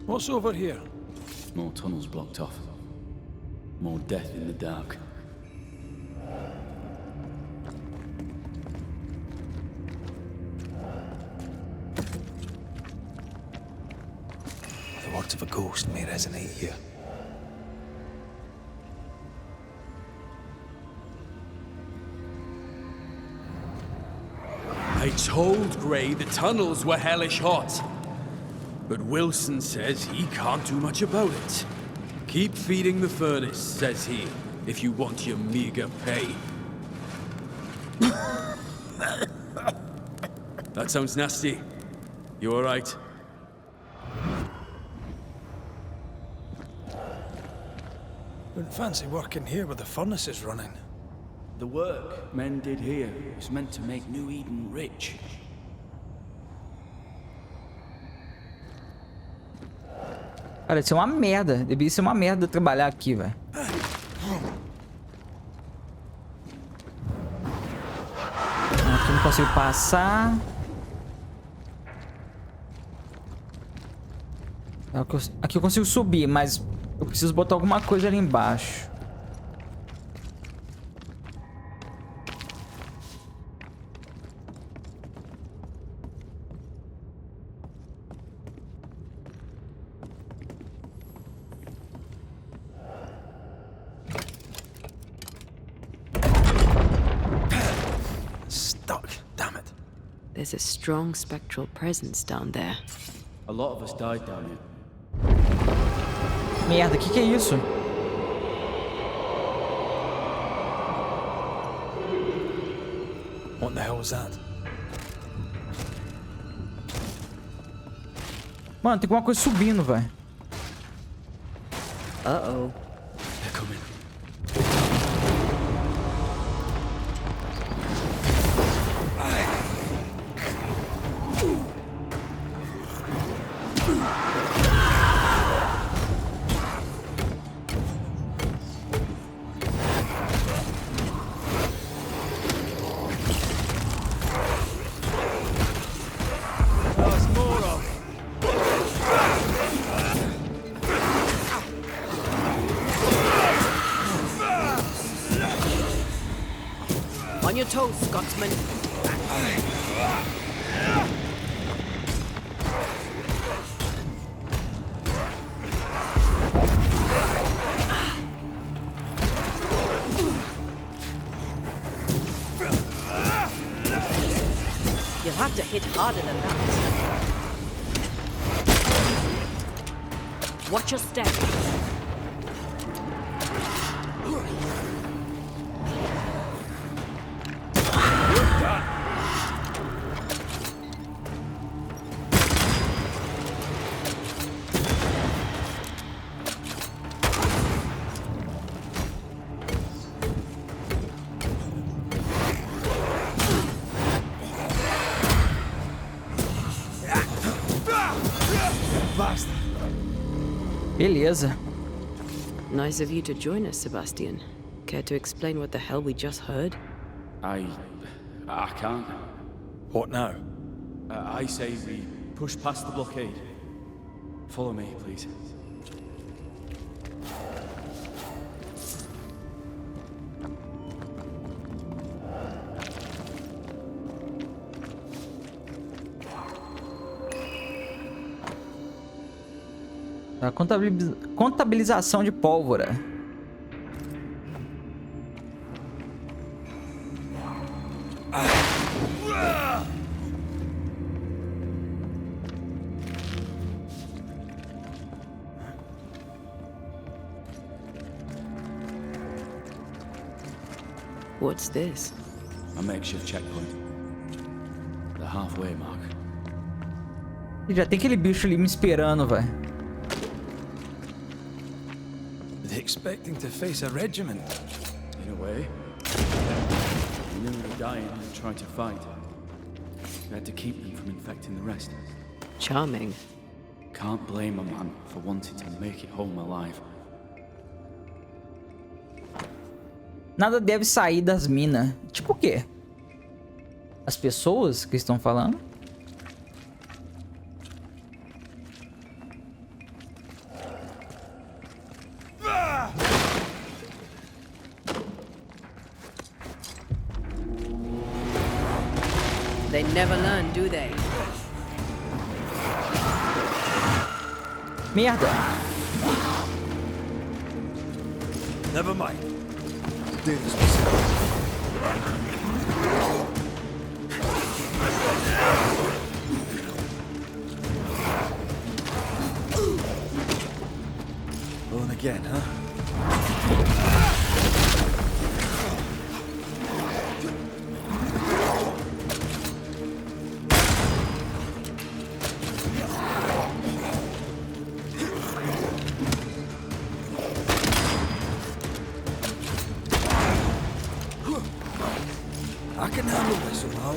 What's over here? More tunnels blocked off. More death in the dark. The words of a ghost may resonate here. I told Gray the tunnels were hellish hot. But Wilson says he can't do much about it. Keep feeding the furnace, says he, if you want your meager pay. That sounds nasty. You all right? Wouldn't fancy working here with the furnaces running. The work men did here was meant to make New Eden rich. Cara, isso é uma merda. Devia ser uma merda trabalhar aqui, velho. Aqui não consigo passar. Aqui eu consigo subir, mas eu preciso botar alguma coisa ali embaixo. There's a strong spectral presence down there. A lot of us died down here. Merda, que é isso? What the hell was that? Mano, tem alguma coisa subindo, velho. Uh-oh. They're coming. On your toes, Scotsman. You'll have to hit harder than that. Watch your step. Beleza. Nice of you to join us, Sebastian. Care to explain what the hell we just heard? I can't. What now? I say we push past the blockade. Follow me, please. A contabilização de pólvora. What's this? A makeshift checkpoint. The halfway mark. E já tem aquele bicho ali me esperando, velho. They expecting to face a regiment? In a way. We knew we were dying and tried to fight. We had to keep them from infecting the rest. Charming. Can't blame a man for wanting to make it home alive. Nada deve sair das minas. Tipo o quê? As pessoas que estão falando? They never learn, do they? Merda! Never mind. Do this. Going again, huh? I can handle this somehow.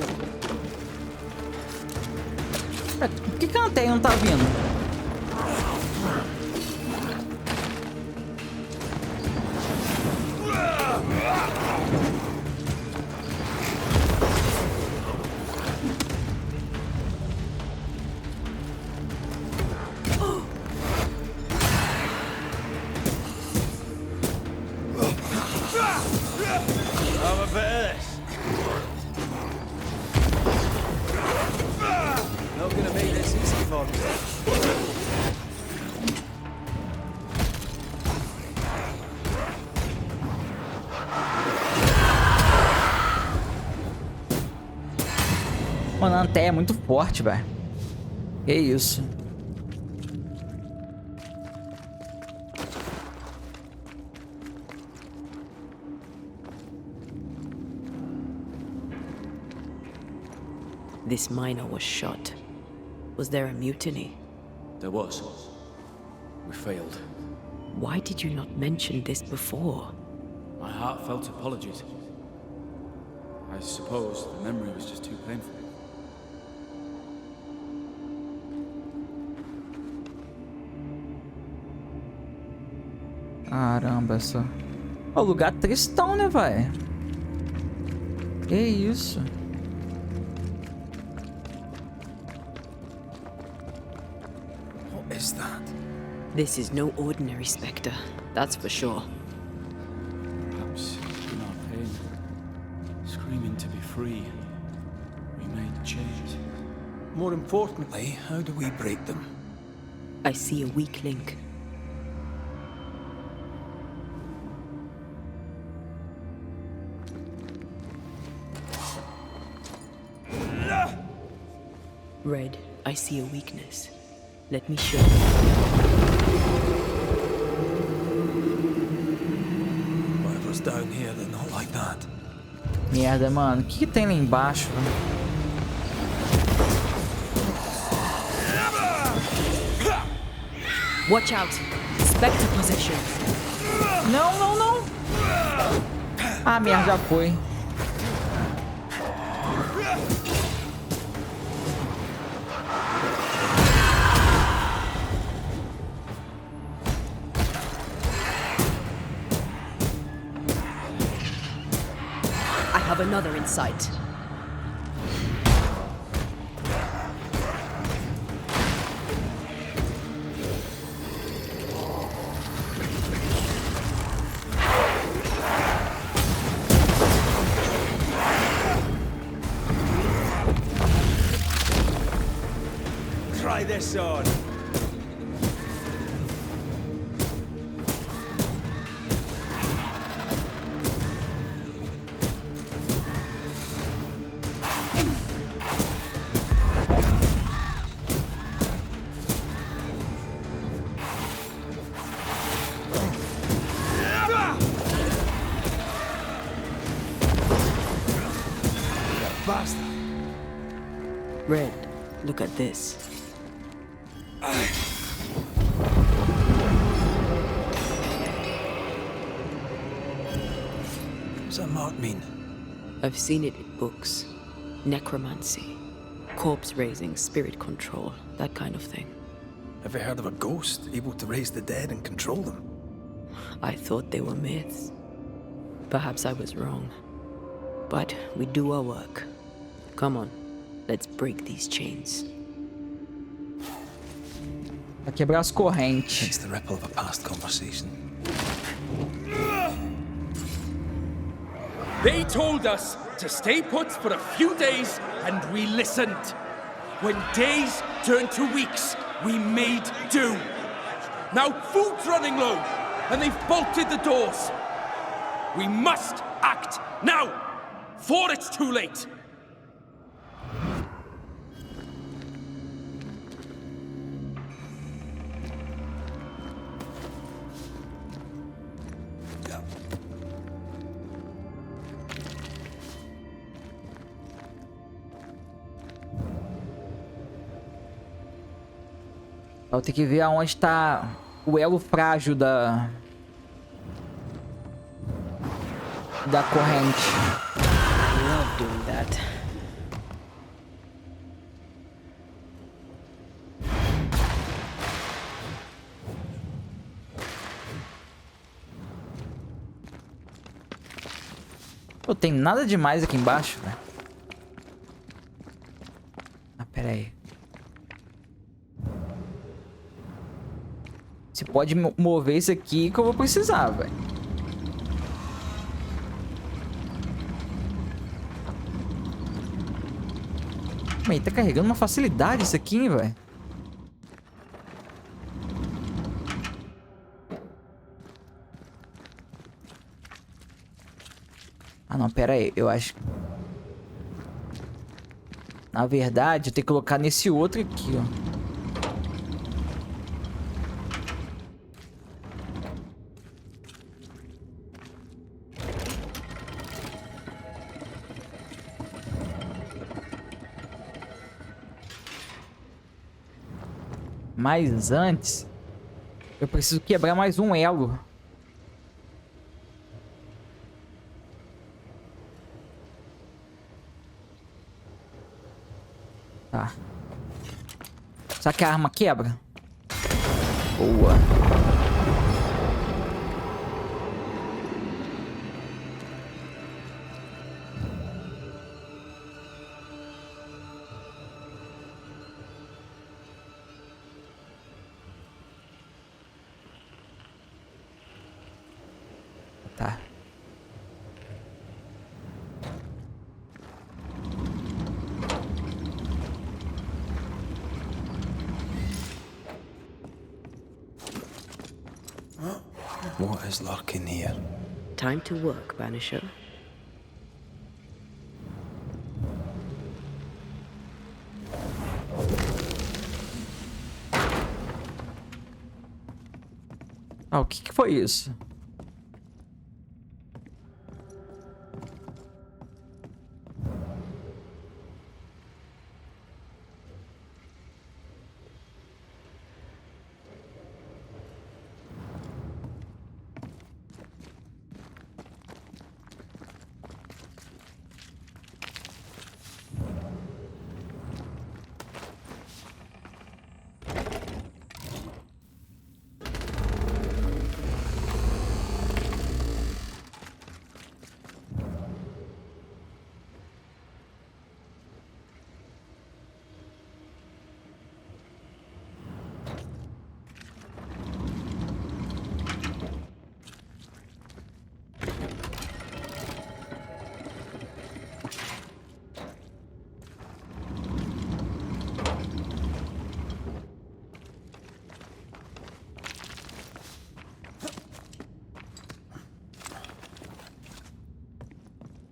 Por que a Anthea não tá vindo? Have a bit of this. Not gonna make this easy for me. Mano, a Anthea é muito forte, velho. Que isso? This miner was shot. Was there a mutiny? There was. We failed. Why did you not mention this before? My heartfelt apologies. I suppose the memory was just too painful. Caramba, só. O lugar tristão, né, velho? Que isso? What is that? This is no ordinary specter, that's for sure. Perhaps in our pain, screaming to be free, we made chains. More importantly, how do we break them? I see a weak link. Red, I see a weakness. Let me show you. Whatever's down here, they're not like that. Merda, mano. O que tem lá embaixo? Watch out! Spectre possession. Não, não, não. Ah, merda, já foi. have another in sight. Try this on. Basta. Red, look at this. What's that mark mean? I've seen it in books. Necromancy. Corpse raising, spirit control, that kind of thing. Ever heard of a ghost able to raise the dead and control them? I thought they were myths. Perhaps I was wrong. But we do our work. Come on, let's break these chains. Pra quebrar as correntes. It's the ripple of a past conversation. They told us to stay put for a few days, and we listened. When days turned to weeks, we made do. Now food's running low, and they've bolted the doors. We must act now, before it's too late. Eu tenho que ver aonde tá o elo frágil da corrente. I love doing that. Pô, tem nada demais aqui embaixo, velho. Ah, pera aí. Você pode mover isso aqui que eu vou precisar, velho. Mas tá carregando uma facilidade isso aqui, hein, velho. Ah, não, pera aí. Eu acho... Na verdade, eu tenho que colocar nesse outro aqui, ó. Mas antes, eu preciso quebrar mais um elo. Tá. Será que a arma quebra? Boa. Tá. What is lurking here? Time to work, Banisher. Ah, o que foi isso?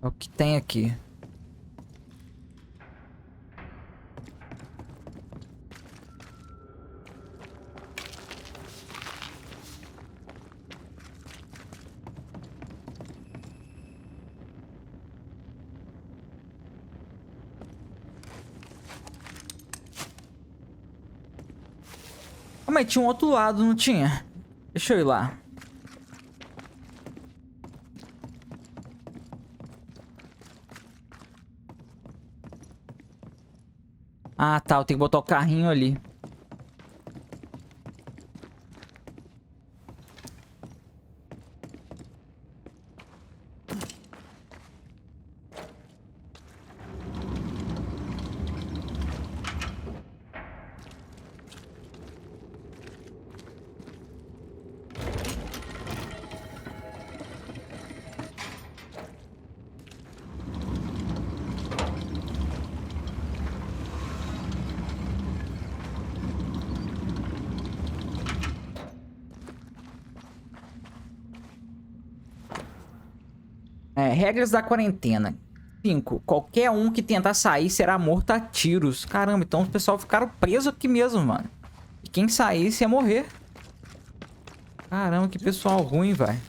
É o que tem aqui. Ah, mas tinha um outro lado, não tinha? Deixa eu ir lá. Ah, tá. Eu tenho que botar o carrinho ali. Regras da quarentena. 5. Qualquer um que tentar sair será morto a tiros. Caramba, então o pessoal ficaram preso aqui mesmo, mano. E quem saísse ia morrer. Caramba, que pessoal ruim, velho.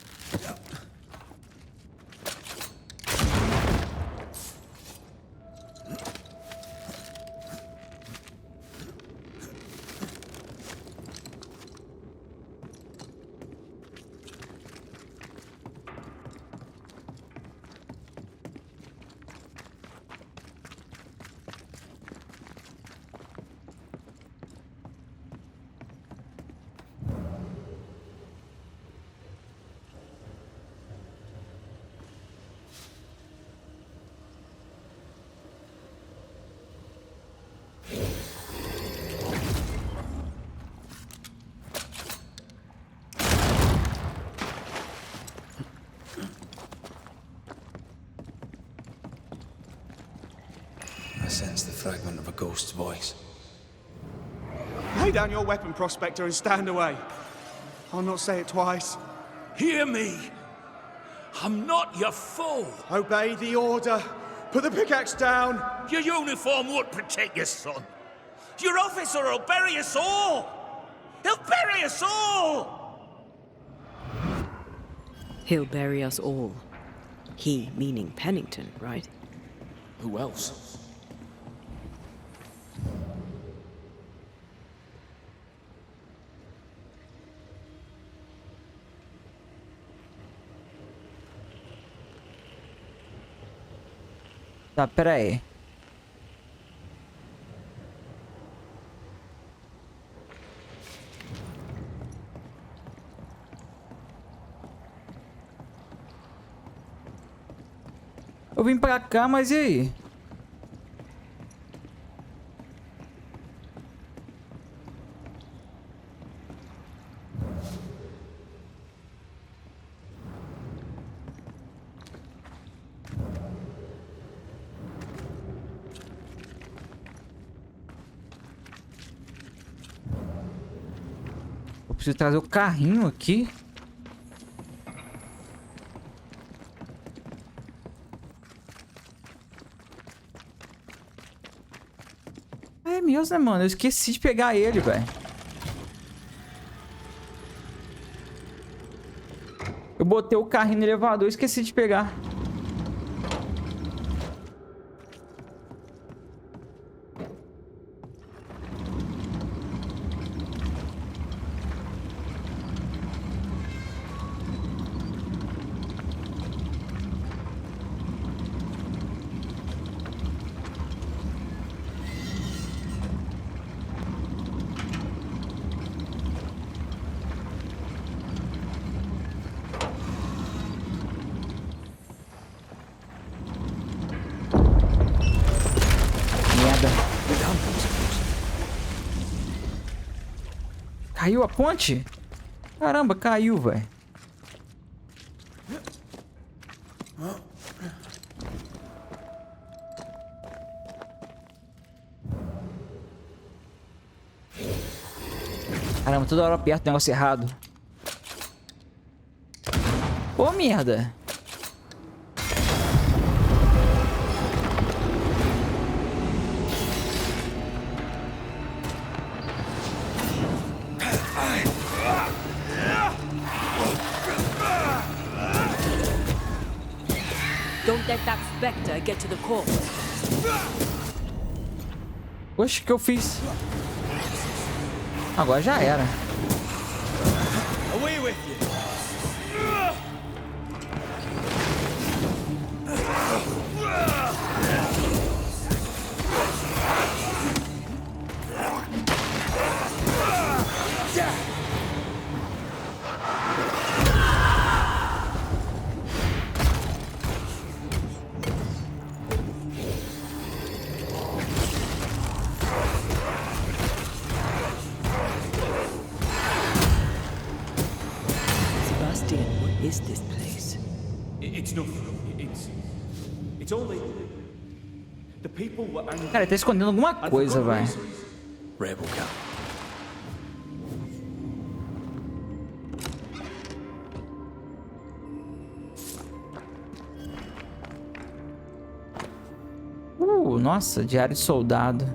I sense the fragment of a ghost's voice. Lay down your weapon, Prospector, and stand away. I'll not say it twice. Hear me. I'm not your foe. Obey the order. Put the pickaxe down. Your uniform won't protect your son. Your officer will bury us all. He'll bury us all. He'll bury us all. He meaning Pennington, right? Who else? Tá, pera aí. Eu vim pra cá, mas e aí? Eu preciso trazer o carrinho aqui. É mesmo, né, mano? Eu esqueci de pegar ele, velho. Eu botei o carrinho no elevador e esqueci de pegar. Caiu a ponte? Caramba, caiu, velho. Caramba, toda hora perto do negócio errado. Ô, merda. Let that specter get to the corpse. Oxe, o que eu fiz? Agora já era. Away with you. Is this place? It's nothing. It's only the people were angry. Cara, ele tá escondendo alguma coisa, vai. Rebel camp. Nossa, diário de soldado.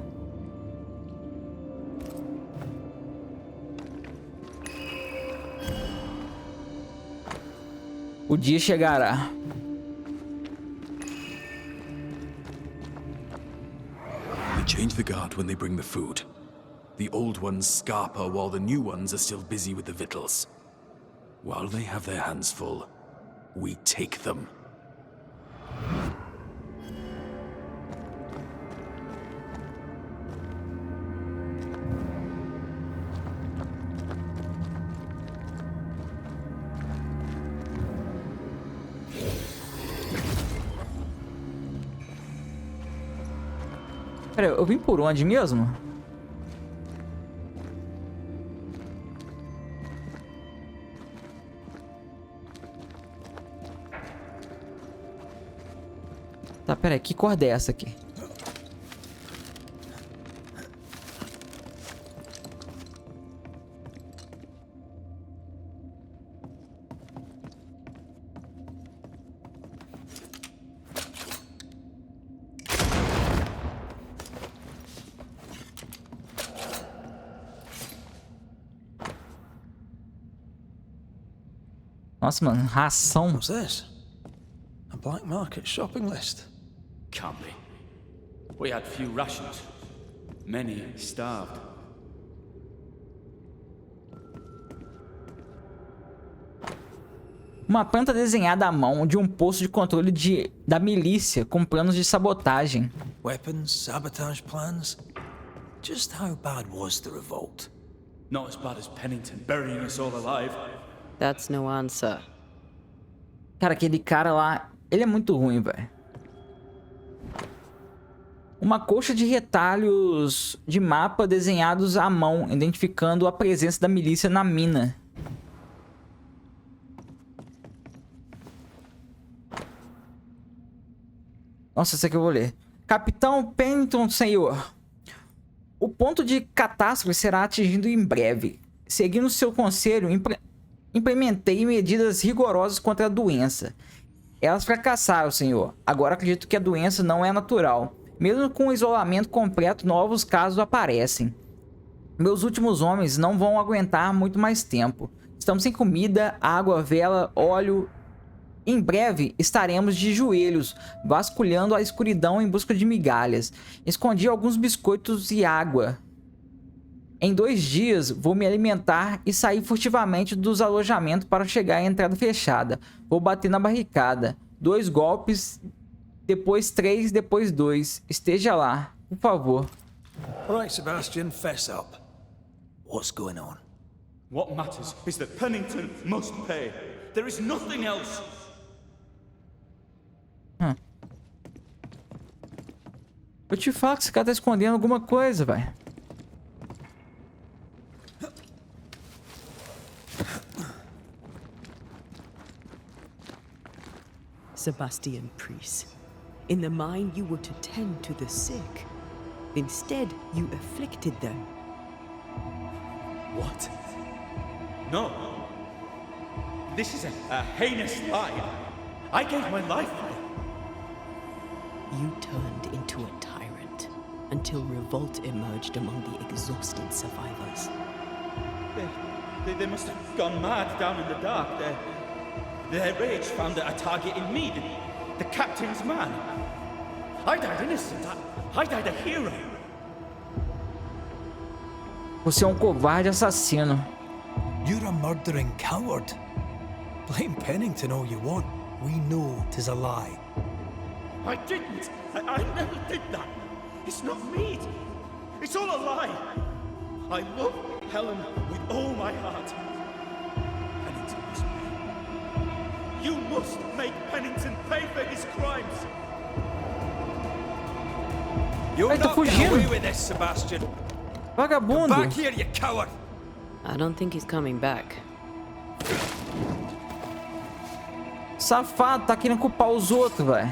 O dia chegará. They change the guard when they bring the food. The old ones scarper while the new ones are still busy with the victuals. While they have their hands full, we take them. Pera, eu vim por onde mesmo? Tá, pera aí, que corda é essa aqui? Nossa, mano, ração. What's this? A black market shopping list. Can't be. We had few rations. Many starved. Uma planta desenhada à mão de um posto de controle da milícia com planos de sabotagem. Weapons, sabotage plans. Just how bad was the revolt? Not as bad as Pennington burying us all alive. That's no answer. Cara, aquele cara lá, ele é muito ruim, velho. Uma coxa de retalhos de mapa desenhados à mão, identificando a presença da milícia na mina. Nossa, essa aqui eu vou ler. Capitão Pennington, senhor. O ponto de catástrofe será atingido em breve. Seguindo seu conselho, implementei medidas rigorosas contra a doença. Elas fracassaram, senhor. Agora acredito que a doença não é natural. Mesmo com o isolamento completo, novos casos aparecem. Meus últimos homens não vão aguentar muito mais tempo. Estamos sem comida, água, vela, óleo. Em breve estaremos de joelhos, vasculhando a escuridão em busca de migalhas. Escondi alguns biscoitos e água. Em 2 dias vou me alimentar e sair furtivamente dos alojamentos para chegar à entrada fechada. Vou bater na barricada. 2 golpes, depois 3, depois 2. Esteja lá, por favor. All right, Sebastian, fess up. What's going on? What matters is that Pennington must pay. There is nothing else. Eu te falo que esse cara tá escondendo alguma coisa, velho. Sebastian Priest. In the mine, you were to tend to the sick. Instead, you afflicted them. What? No. This is a heinous lie. I gave my life for it. You turned into a tyrant until revolt emerged among the exhausted survivors. They must have gone mad down in the dark. Their rage found a target in me. the captain's man. I died innocent. I died a hero. Você é um covarde assassino. You're a murdering coward. Blame Pennington all you want. We know 'tis a lie. I didn't. I never did that. It's not me. It's all a lie. I love Helen with all my heart. Pennington must pay. You must make Pennington pay for his crimes. You're Tá not getting fugindo. away with this, Sebastian. Vagabundo. Back here, you coward. I don't think he's coming back. Safado, tá querendo culpar os outros, velho.